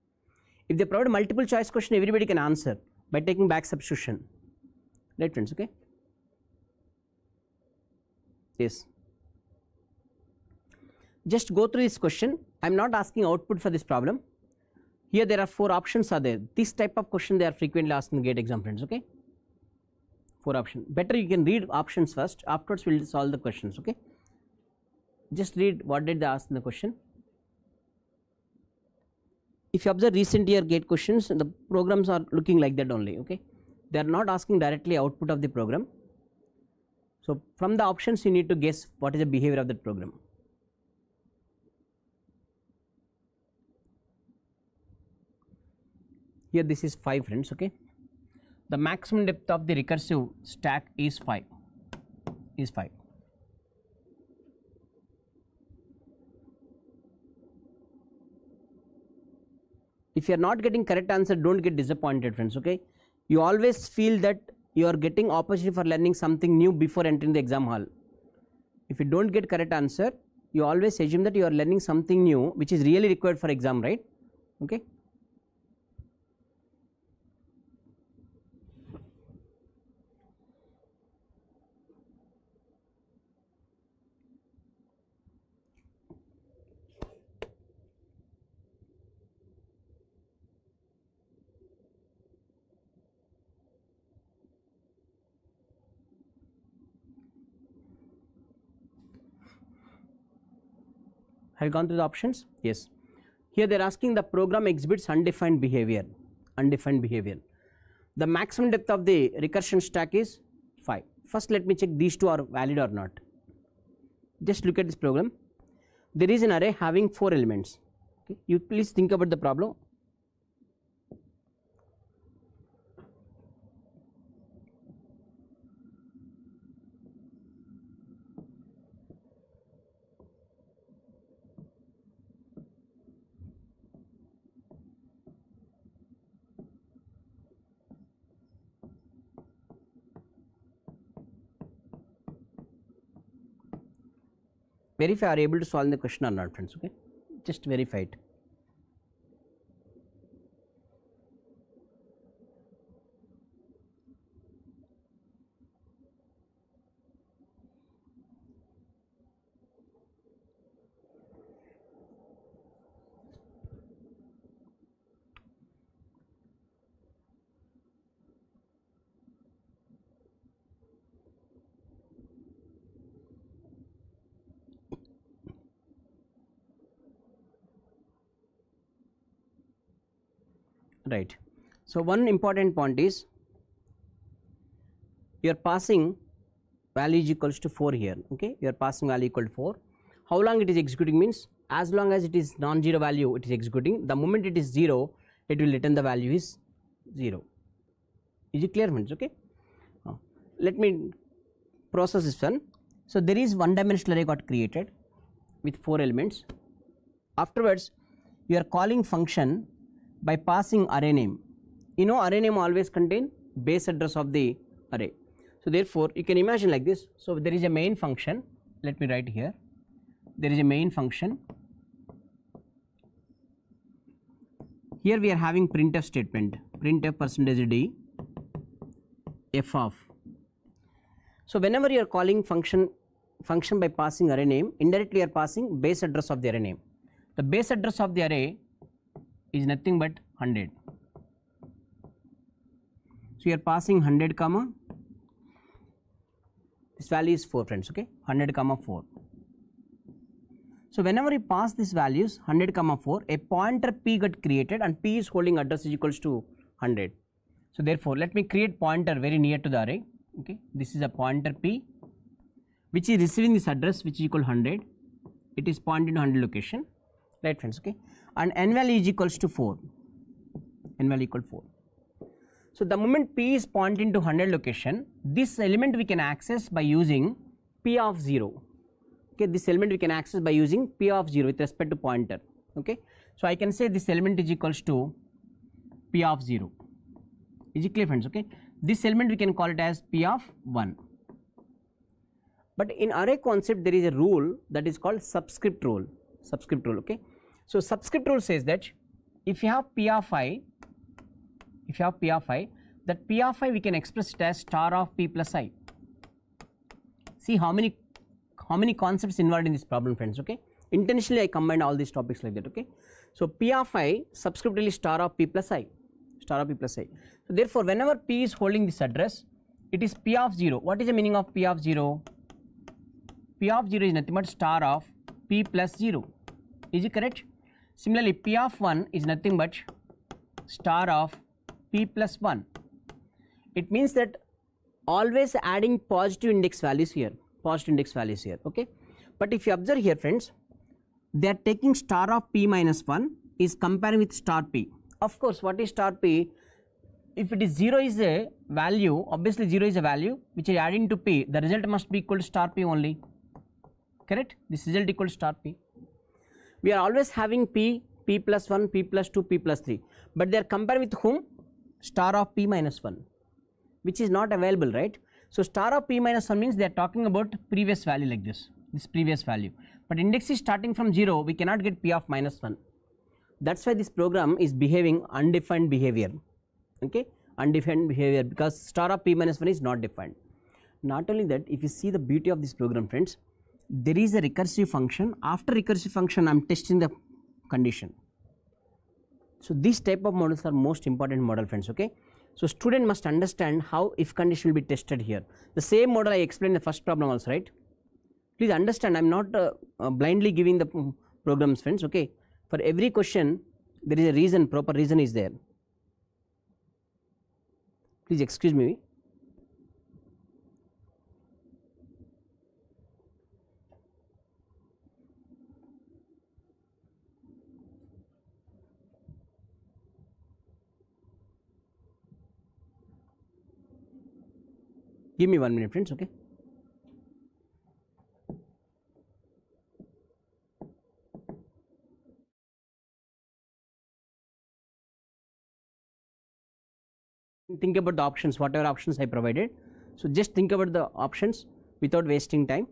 If they provide multiple choice question, everybody can answer by taking back substitution, right friends, okay. Yes, just go through this question. I am not asking output for this problem. Here there are 4 options are there. This type of question they are frequently asked in GATE exam friends, okay. 4 options. Better you can read options first, afterwards we will solve the questions, okay. Just read what did they ask in the question. If you observe recent year GATE questions, the programs are looking like that only, okay. They are not asking directly output of the program. So from the options you need to guess what is the behavior of that program. Here this is 5 friends, okay. The maximum depth of the recursive stack is 5, is 5. If you are not getting correct answer, don't get disappointed friends, okay. You always feel that you are getting opportunity for learning something new before entering the exam hall. If you don't get correct answer, you always assume that you are learning something new which is really required for exam, right, okay. Have you gone through the options? Yes. Here they are asking the program exhibits undefined behavior, undefined behavior. The maximum depth of the recursion stack is 5. First let me check these two are valid or not. Just look at this program. There is an array having 4 elements. Okay. You please think about the problem. Verify are able to solve the question or not friends, okay. Just verify it. right. So one important point is you are passing value is equals to 4 here, okay, you are passing value equal to 4. How long it is executing means as long as it is non-zero value it is executing. The moment it is 0 it will return the value is 0. Is it clear friends? Okay. Let me process this one. So there is one dimensional array got created with 4 elements. Afterwards you are calling function by passing array name. You know array name always contain base address of the array. So therefore you can imagine like this. So there is a main function, let me write here, there is a main function. Here we are having printf statement, printf %d f of. So whenever you are calling function by passing array name, indirectly you are passing base address of the array name. The base address of the array is nothing but 100. So you are passing 100 comma, this value is 4 friends, okay, 100 comma 4. So whenever you pass these values 100 comma 4, a pointer p got created and p is holding address is equals to 100. So therefore let me create pointer very near to the array, okay, this is a pointer p which is receiving this address which is equal to 100, it is pointing to 100 location, right friends, okay, and n value is equals to 4, n value equal to 4. So the moment p is pointing to 100 location, this element we can access by using p of 0. Okay, this element we can access by using p of 0 with respect to pointer. Okay, so I can say this element is equals to p of 0. Is it clear friends? Okay, this element we can call it as p of 1. But in array concept there is a rule that is called subscript rule. Subscript rule. Okay, so subscript rule says that if you have p of I, that p of I we can express it as star of p plus I. See how many concepts involved in this problem friends. Okay, intentionally I combined all these topics like that. Okay, so p of I subscriptly star of p plus I, star of p plus I. So therefore whenever p is holding this address, it is p of 0. What is the meaning of p of 0? P of 0 is nothing but star of p plus 0. Is it correct? Similarly p of 1 is nothing but star of p plus 1. It means that always adding positive index values here, okay. But if you observe here friends, they are taking star of p minus 1 is comparing with star p. Of course, what is star p? If it is 0 is a value, obviously 0 is a value which is adding to p, the result must be equal to star p only, correct? This result equal to star p. We are always having p, p plus 1, p plus 2, p plus 3, but they are comparing with whom? Star of p minus 1, which is not available, right? So star of p minus 1 means they are talking about previous value like this previous value, but index is starting from 0, we cannot get p of minus 1. That's why this program is behaving undefined behavior, okay, undefined behavior, because star of p minus 1 is not defined. Not only that, if you see the beauty of this program friends, there is a recursive function. After recursive function I am testing the condition. So these type of models are most important model friends, okay. So student must understand how if condition will be tested here. The same model I explained in the first problem also, right? Please understand, I am not blindly giving the programs friends, okay. For every question there is a reason, proper reason is there. Please excuse me. Give me 1 minute friends, okay. Think about the options, whatever options I provided. So just think about the options without wasting time.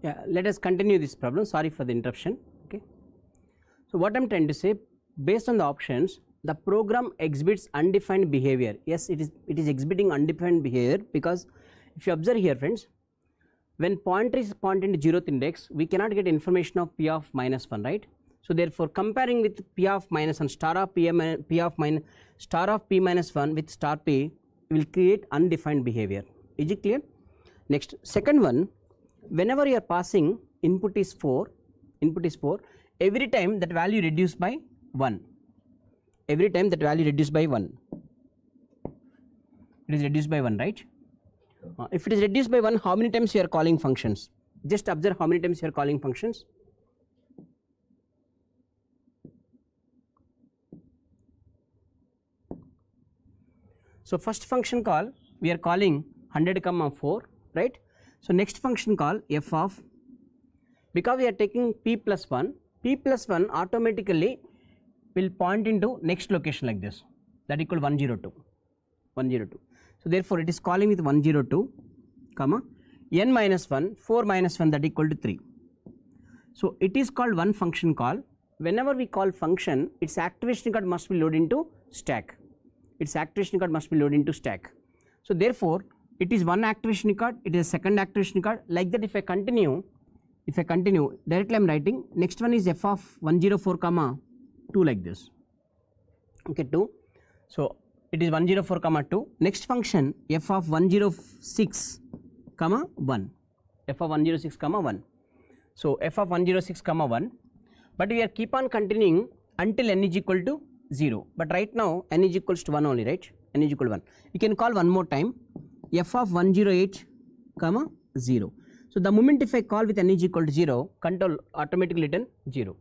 Yeah, let us continue this problem. Sorry for the interruption. Okay. So what I'm trying to say, based on the options, the program exhibits undefined behavior. Yes, it is exhibiting undefined behavior, because if you observe here, friends, when pointer is pointing to 0th index, we cannot get information of p of minus 1, right? So therefore, comparing with p of minus 1, star of p minus 1 with star p will create undefined behavior. Is it clear? Next, second one, whenever you are passing input is 4, every time that value reduced by 1. Every time that value reduced by 1. It is reduced by 1, right? If it is reduced by 1, how many times you are calling functions? Just observe how many times you are calling functions. So first function call, we are calling 100, 4, right? So next function call f of, because we are taking p plus 1 automatically will point into next location like this, that equal 102. So therefore it is calling with 102, comma, n minus 1, 4 minus 1, that equal to 3. So it is called one function call. Whenever we call function, its activation card must be loaded into stack. So therefore it is one activation card, it is a second activation card. Like that, if I continue, directly I am writing, next one is f of 104, comma 2, like this. Okay, 2. So it is 104, comma 2. Next function f of 106, comma 1. F of 106, comma 1. So f of 106, comma 1. But we are keep on continuing until n is equal to 0. But right now n is equals to 1 only, right? N is equal to 1. You can call one more time, f of 108, comma 0. So the moment if I call with n is equal to 0, control automatically written 0.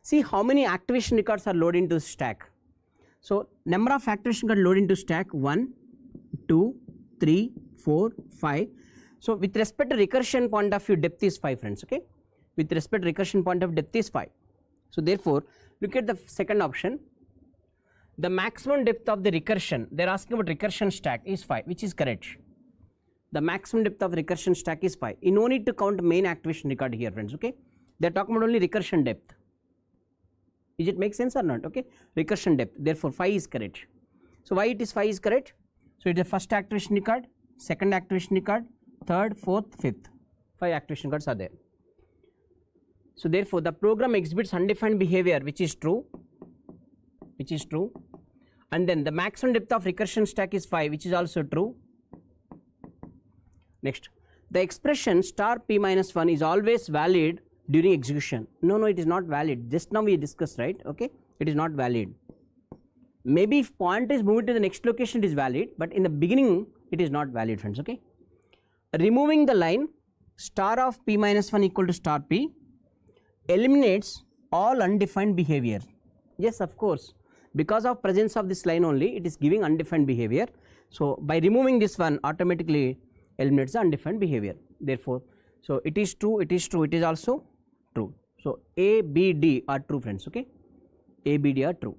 See how many activation records are loaded into stack. So number of activation records loaded into stack 1, 2, 3, 4, 5. So with respect to recursion point of view, depth is 5, friends. Okay. With respect to recursion point of view, depth is 5. So therefore, look at the second option. The maximum depth of the recursion, they are asking about recursion stack, is 5, which is correct. The maximum depth of recursion stack is 5. You no need to count main activation record here, friends. Okay. They are talking about only recursion depth. Is it make sense or not? Okay. Recursion depth. Therefore 5 is correct. So why it is 5 is correct? So it is the first activation record, second activation record, third, fourth, fifth. 5 activation records are there. So therefore the program exhibits undefined behavior, which is true. And then the maximum depth of recursion stack is 5, which is also true. Next, the expression star p minus 1 is always valid during execution. No, it is not valid. Just now we discussed, right? Okay, it is not valid. Maybe if pointer is moved to the next location, it is valid, but in the beginning it is not valid, friends. Okay. Removing the line star of p minus 1 equal to star p eliminates all undefined behavior. Yes, of course. Because of presence of this line only, it is giving undefined behavior. So by removing this one, automatically eliminates the undefined behavior. Therefore, so it is true, it is also true. So A, B, D are true, friends. Okay, A, B, D are true.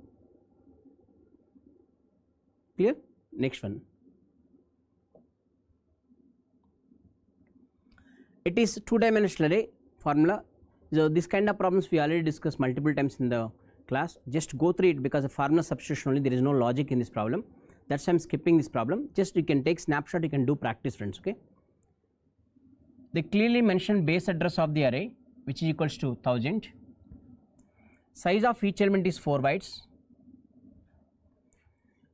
Clear? Next one. It is two-dimensional array formula. So this kind of problems we already discussed multiple times in the class. Just go through it, because of formula substitution only, there is no logic in this problem. That's why I am skipping this problem. Just you can take snapshot, you can do practice, friends. Okay. They clearly mention base address of the array, which is equals to 1000. Size of each element is 4 bytes.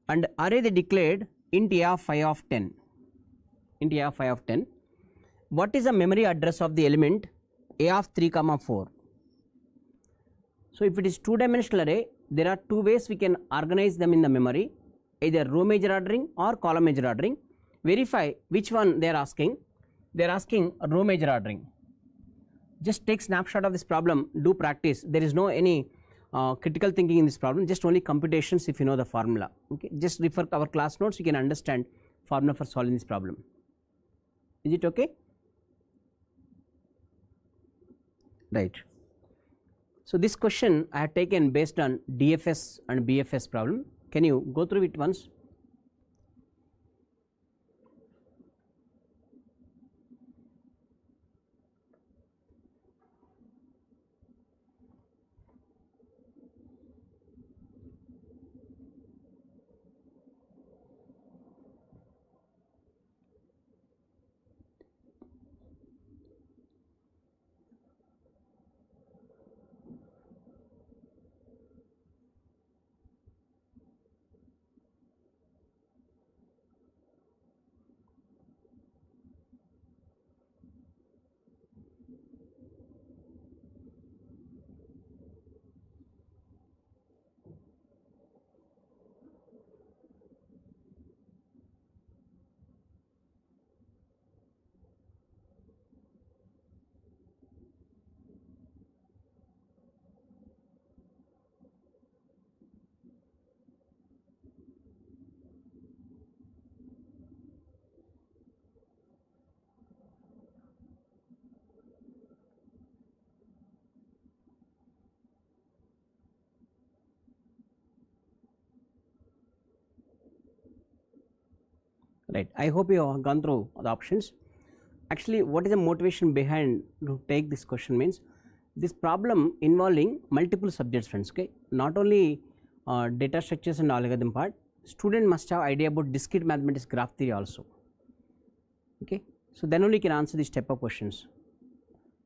And array they declared int a of 5 of 10. What is the memory address of the element a of 3, 4? So if it is two-dimensional array, there are two ways we can organize them in the memory, either row major ordering or column major ordering. Verify which one they are asking. They are asking row major ordering. Just take snapshot of this problem, do practice. There is no any critical thinking in this problem, just only computations if you know the formula. Okay, just refer to our class notes, you can understand formula for solving this problem. Is it okay? Right. So this question I have taken based on DFS and BFS problem. Can you go through it once? right? I hope you have gone through the options. Actually, what is the motivation behind to take this question means this problem involving multiple subjects, friends. Okay, not only data structures and algorithm part, student must have idea about discrete mathematics, graph theory also. Okay, so then only you can answer this type of questions.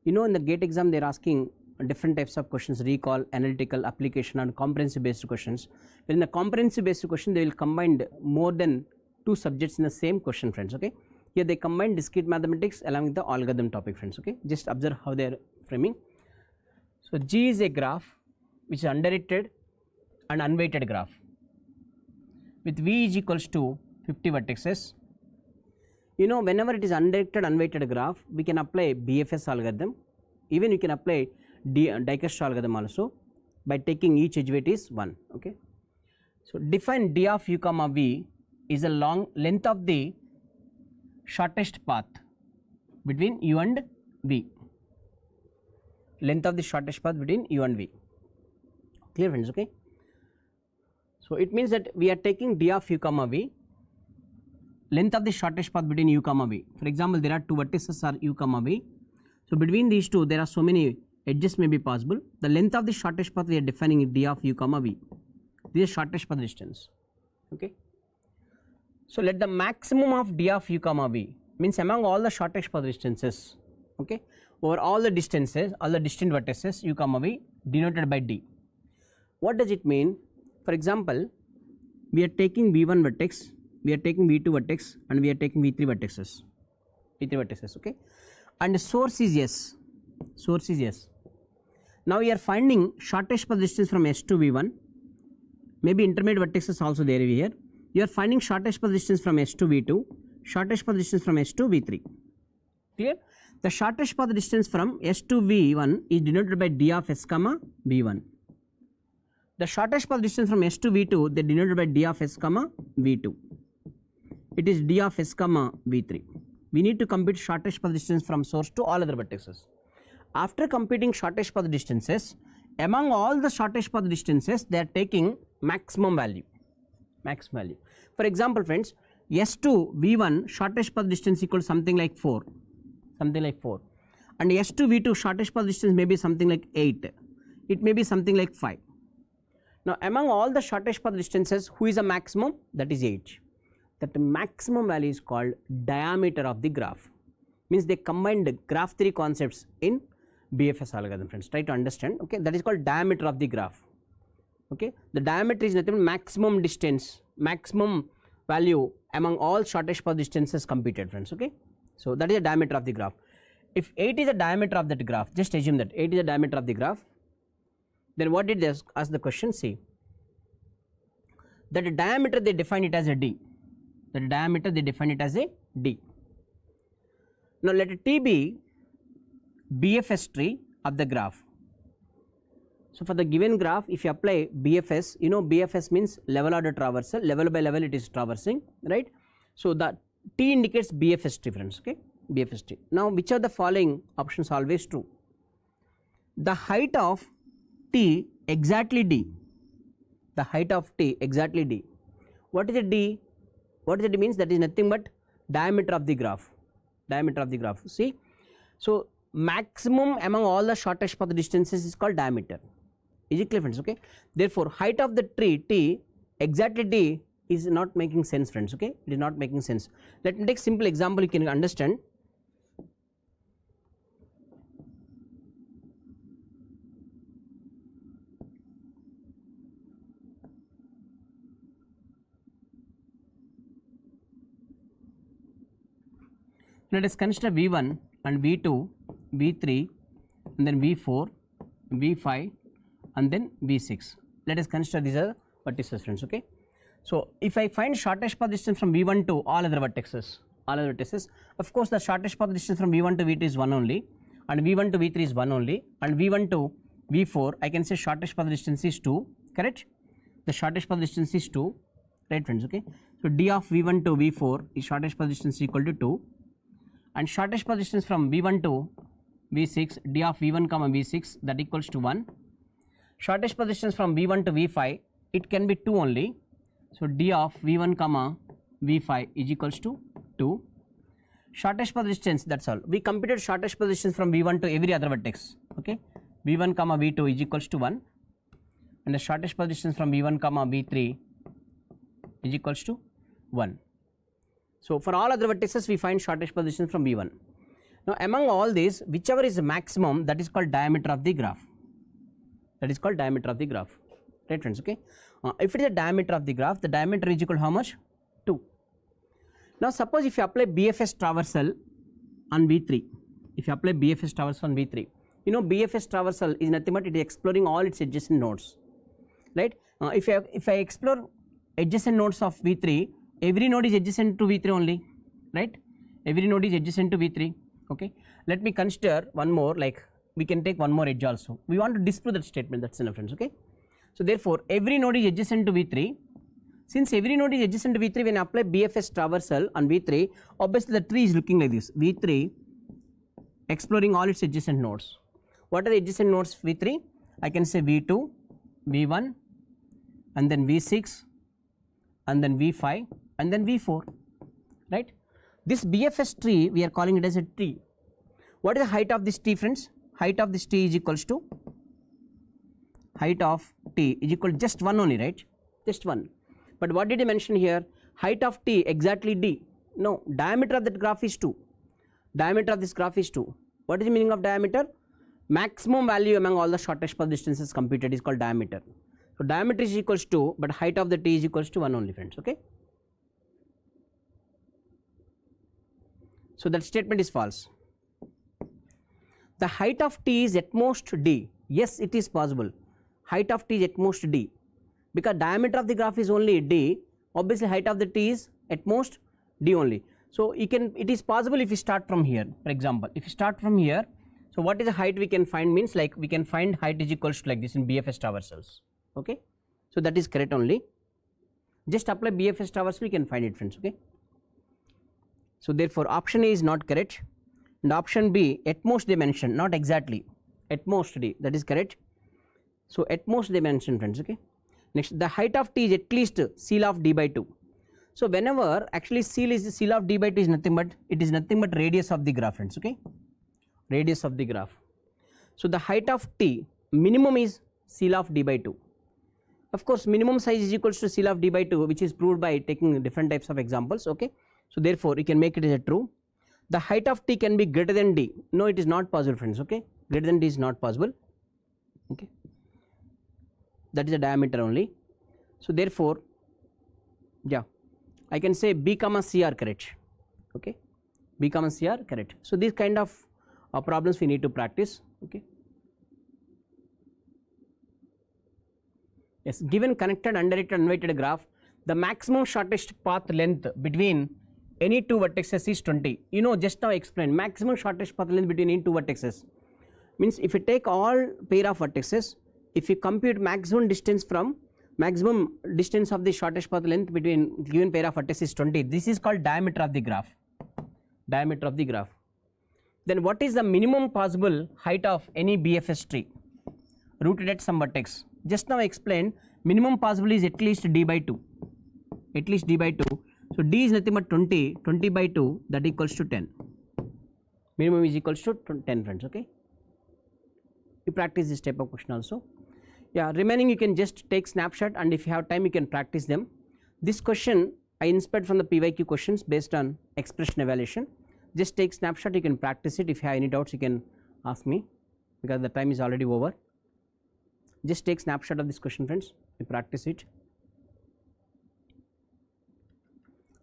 You know, in the GATE exam they are asking different types of questions: recall, analytical, application, and comprehensive based questions. But in the comprehensive based question they will combine more than 2 subjects in the same question, friends. Okay, here they combine discrete mathematics along with the algorithm topic, friends. Okay, just observe how they are framing. So G is a graph which is undirected and unweighted graph with V is equals to 50 vertices. You know, whenever it is undirected unweighted graph, we can apply BFS algorithm. Even you can apply Dijkstra's algorithm also by taking each edge weight is 1. Okay, so define D of u comma v is a length of the shortest path between u and v. Length of the shortest path between u and v. Clear, friends? Okay, so it means that we are taking D of u comma v, length of the shortest path between u comma v. For example, there are 2 vertices are u comma v. So between these 2 there are so many edges may be possible. The length of the shortest path we are defining D of u comma v. This is shortest path distance. Okay, so let the maximum of D of u comma v means among all the shortest path distances. Okay, over all the distances, all the distant vertices u comma v denoted by D. What does it mean? For example, we are taking v1 vertex, we are taking v2 vertex, and we are taking v3 vertices. Okay, and source is S. Source is S. Now we are finding shortest path distance from S to v1. Maybe intermediate vertices also there here. You are finding shortest path distance from S to v2, shortest path distance from S to v3. Clear? The shortest path distance from S to v1 is denoted by D of S comma v1. The shortest path distance from S to v2 they denoted by D of S comma v2. It is D of S comma v3. We need to compute shortest path distance from source to all other vertices. After computing shortest path distances, among all the shortest path distances they are taking maximum value. For example, friends, S to v1 shortest path distance equals something like 4, and S to v2 shortest path distance may be something like 8, it may be something like 5. Now among all the shortest path distances, who is the maximum? That is h. That maximum value is called diameter of the graph. Means they combined graph theory concepts in BFS algorithm, friends. Try to understand. Okay, that is called diameter of the graph. Okay, the diameter is nothing but maximum distance, maximum value among all shortest path distances computed, friends. Okay, so that is the diameter of the graph. If 8 is the diameter of that graph, just assume that 8 is the diameter of the graph, then what did they ask the question? See, that the diameter they define it as a d. The diameter they define it as a d. Now let T be BFS tree of the graph. So for the given graph, if you apply BFS, you know BFS means level order traversal, level by level it is traversing, right? So the T indicates BFS tree, friends. Okay, BFS tree. Now which of the following options always true? The height of T exactly d. The height of T exactly d. What is a d? What is it means? That is nothing but diameter of the graph. Diameter of the graph. See, so maximum among all the shortest path distances is called diameter. Is it clear, friends? Okay. Therefore, height of the tree T exactly d is not making sense, friends. Okay, it is not making sense. Let me take simple example. You can understand. Let us consider V1 and V2, V3, and then V4, V5, and then V6. Let us consider these are vertices, friends. Okay. So if I find shortest path distance from V1 to all other vertices, of course the shortest path distance from V1 to V2 is 1 only, and V1 to V3 is 1 only, and V1 to V4 I can say shortest path distance is 2, correct? The shortest path distance is 2, right, friends? Okay. So D of V1 to V4 is shortest path distance equal to 2. And shortest path distance from V1 to V6, D of V1 comma V6, that equals to 1. Shortest path distance from V1 to V5, it can be 2 only. So D of V1 comma V5 is equals to 2. Shortest path distance, that's all. We computed shortest path distance from V1 to every other vertex. Okay, V1 comma V2 is equals to 1, and the shortest path distance from V1 comma V3 is equals to 1. So for all other vertices, we find shortest path distance from V1. Now among all these, whichever is the maximum, that is called diameter of the graph. That is called diameter of the graph. Right, friends? Okay. If it is the diameter of the graph, the diameter is equal to how much? 2. Now suppose if you apply BFS traversal on V3, if you apply BFS traversal on V3, you know BFS traversal is nothing but it is exploring all its adjacent nodes, right? If I explore adjacent nodes of V3, every node is adjacent to V3 only, right? Every node is adjacent to V3. Okay. Let me consider one more, like we can take one more edge also. We want to disprove that statement, that's enough, friends. Okay. So therefore, every node is adjacent to V3. Since every node is adjacent to V3, when I apply BFS traversal on V3, obviously the tree is looking like this. V3 exploring all its adjacent nodes. What are the adjacent nodes V3? I can say V2, V1, and then V6, and then V5, and then V4, right? This BFS tree, we are calling it as a tree. What is the height of this tree, friends? Height of this tree is equals to, height of T is equal to just 1 only, right? Just 1. But what did he mention here? Height of T exactly D. No, diameter of that graph is 2. Diameter of this graph is 2. What is the meaning of diameter? Maximum value among all the shortest path distances computed is called diameter. So diameter is equals to, but height of the T is equals to 1 only, friends. Okay. So that statement is false. The height of T is at most D. Yes, it is possible. Height of T is at most D. Because diameter of the graph is only D, obviously height of the T is at most D only. So it is possible if you start from here. For example, if you start from here, so what is the height we can find? Means like we can find height is equals to like this in BFS traversals. Okay. So that is correct only. Just apply BFS traversal, you can find it, friends. Okay. So therefore option A is not correct, and option B, at most they mentioned, not exactly, at most D, that is correct. So at most they mentioned, friends. Okay. Next, the height of T is at least CL of D by 2. So whenever actually CL of D by 2 is nothing but, it is nothing but radius of the graph, friends. Okay. Radius of the graph. So the height of T minimum is CL of D by 2. Of course minimum size is equals to CL of D by 2, which is proved by taking different types of examples. Okay. So therefore you can make it as a true. The height of T can be greater than D. No, it is not possible, friends. Okay. Greater than D is not possible. Okay. That is the diameter only. So therefore, yeah, I can say B comma C are correct. Okay. B comma C are correct. So these kind of problems we need to practice. Okay. Yes, given connected, undirected, unweighted graph, the maximum shortest path length between any two vertices is 20. You know, just now I explained maximum shortest path length between any two vertices means if you take all pair of vertices, if you compute maximum distance of the shortest path length between given pair of vertices is 20. This is called diameter of the graph. Diameter of the graph. Then what is the minimum possible height of any BFS tree rooted at some vertex? Just now I explained minimum possible is at least D by 2. At least D by 2. So D is nothing but 20. 20 by 2, that equals to 10. Minimum is equals to 10, friends. Okay. You practice this type of question also. Yeah, remaining you can just take snapshot, and if you have time you can practice them. This question I inspired from the PYQ questions based on expression evaluation. Just take snapshot, you can practice it. If you have any doubts you can ask me because the time is already over. Just take snapshot of this question, friends. You practice it.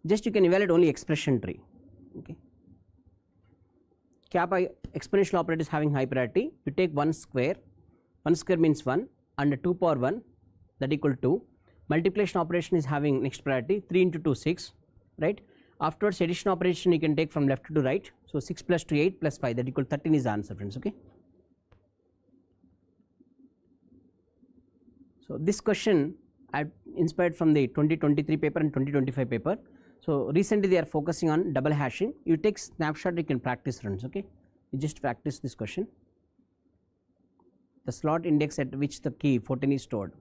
Just you can evaluate only expression tree. Okay. Kappa exponential operator is having high priority. You take 1 square. 1 square means 1, and 2 power 1, that equal to. Multiplication operation is having next priority. 3 into 2, 6, right? Afterwards addition operation you can take from left to right. So 6 plus 2, 8 plus 5, that equal 13 is the answer, friends. Okay. So this question I inspired from the 2023 paper and 2025 paper. So recently they are focusing on double hashing. You take snapshot, you can practice, friends. Okay. You just practice this question. The slot index at which the key 14 is stored.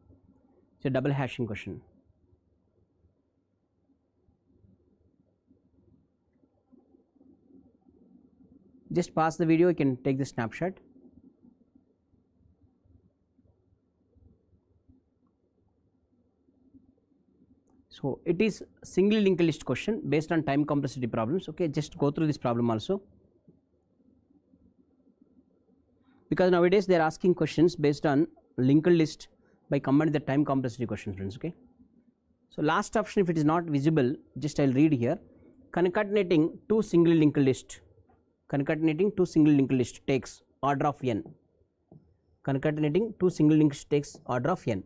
It's a double hashing question. Just pause the video, you can take the snapshot. So it is single linked list question based on time complexity problems. Okay, just go through this problem also, because nowadays they are asking questions based on linked list by combining the time complexity questions, friends. Okay, so last option, if it is not visible, just I will read here. Concatenating two single linked list. Concatenating two single linked list takes order of n. Concatenating two single links takes order of n.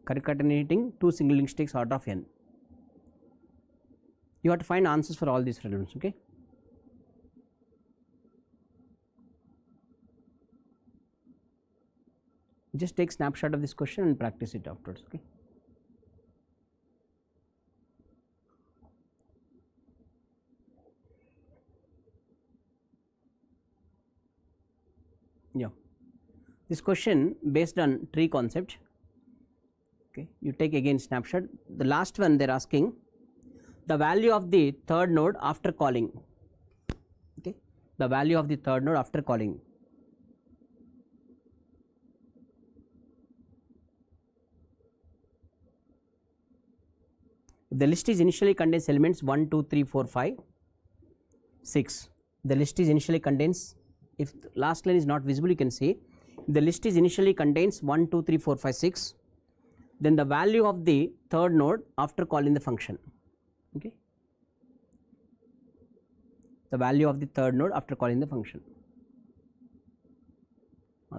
Concatenating two single links takes order of n. You have to find answers for all these problems. Okay. Just take snapshot of this question and practice it afterwards. Okay. Yeah, this question based on tree concept. Okay, you take again snapshot. The last one they are asking the value of the third node after calling. Okay, the value of the third node after calling. If the list is initially contains elements 1, 2, 3, 4, 5, 6. The list is initially contains, if the last line is not visible, you can see the list is initially contains 1, 2, 3, 4, 5, 6, then the value of the third node after calling the function. Okay, the value of the third node after calling the function.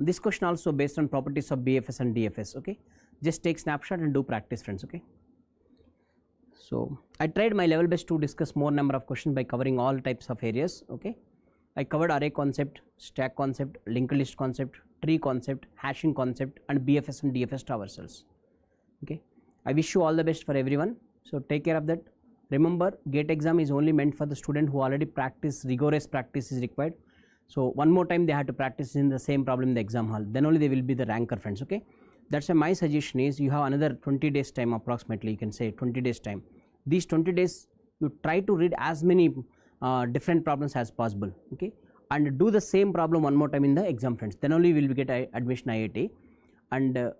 This question also based on properties of BFS and DFS. Okay, just take snapshot and do practice, friends. Okay, so I tried my level best to discuss more number of questions by covering all types of areas. Okay, I covered array concept, stack concept, linked list concept, tree concept, hashing concept, and BFS and DFS traversals. Okay, I wish you all the best for everyone. So take care of that. Remember, GATE exam is only meant for the student who already practice. Rigorous practice is required. So one more time they have to practice in the same problem in the exam hall. Then only they will be the ranker, friends. Okay, that's why my suggestion is you have another 20 days time approximately. You can say 20 days time. These 20 days you try to read as many different problems as possible. Okay, and do the same problem one more time in the exam, friends. Then only we will get admission IIT. And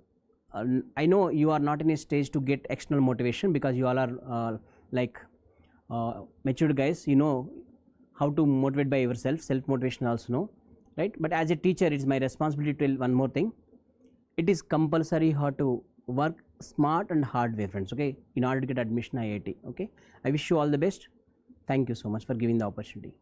I know you are not in a stage to get external motivation because you all are matured guys. You know how to motivate by yourself. Self motivation also know, right? But as a teacher, it's my responsibility to tell one more thing. It is compulsory how to work smart and hard way, friends. Okay, in order to get admission IIT. Okay, I wish you all the best. Thank you so much for giving the opportunity.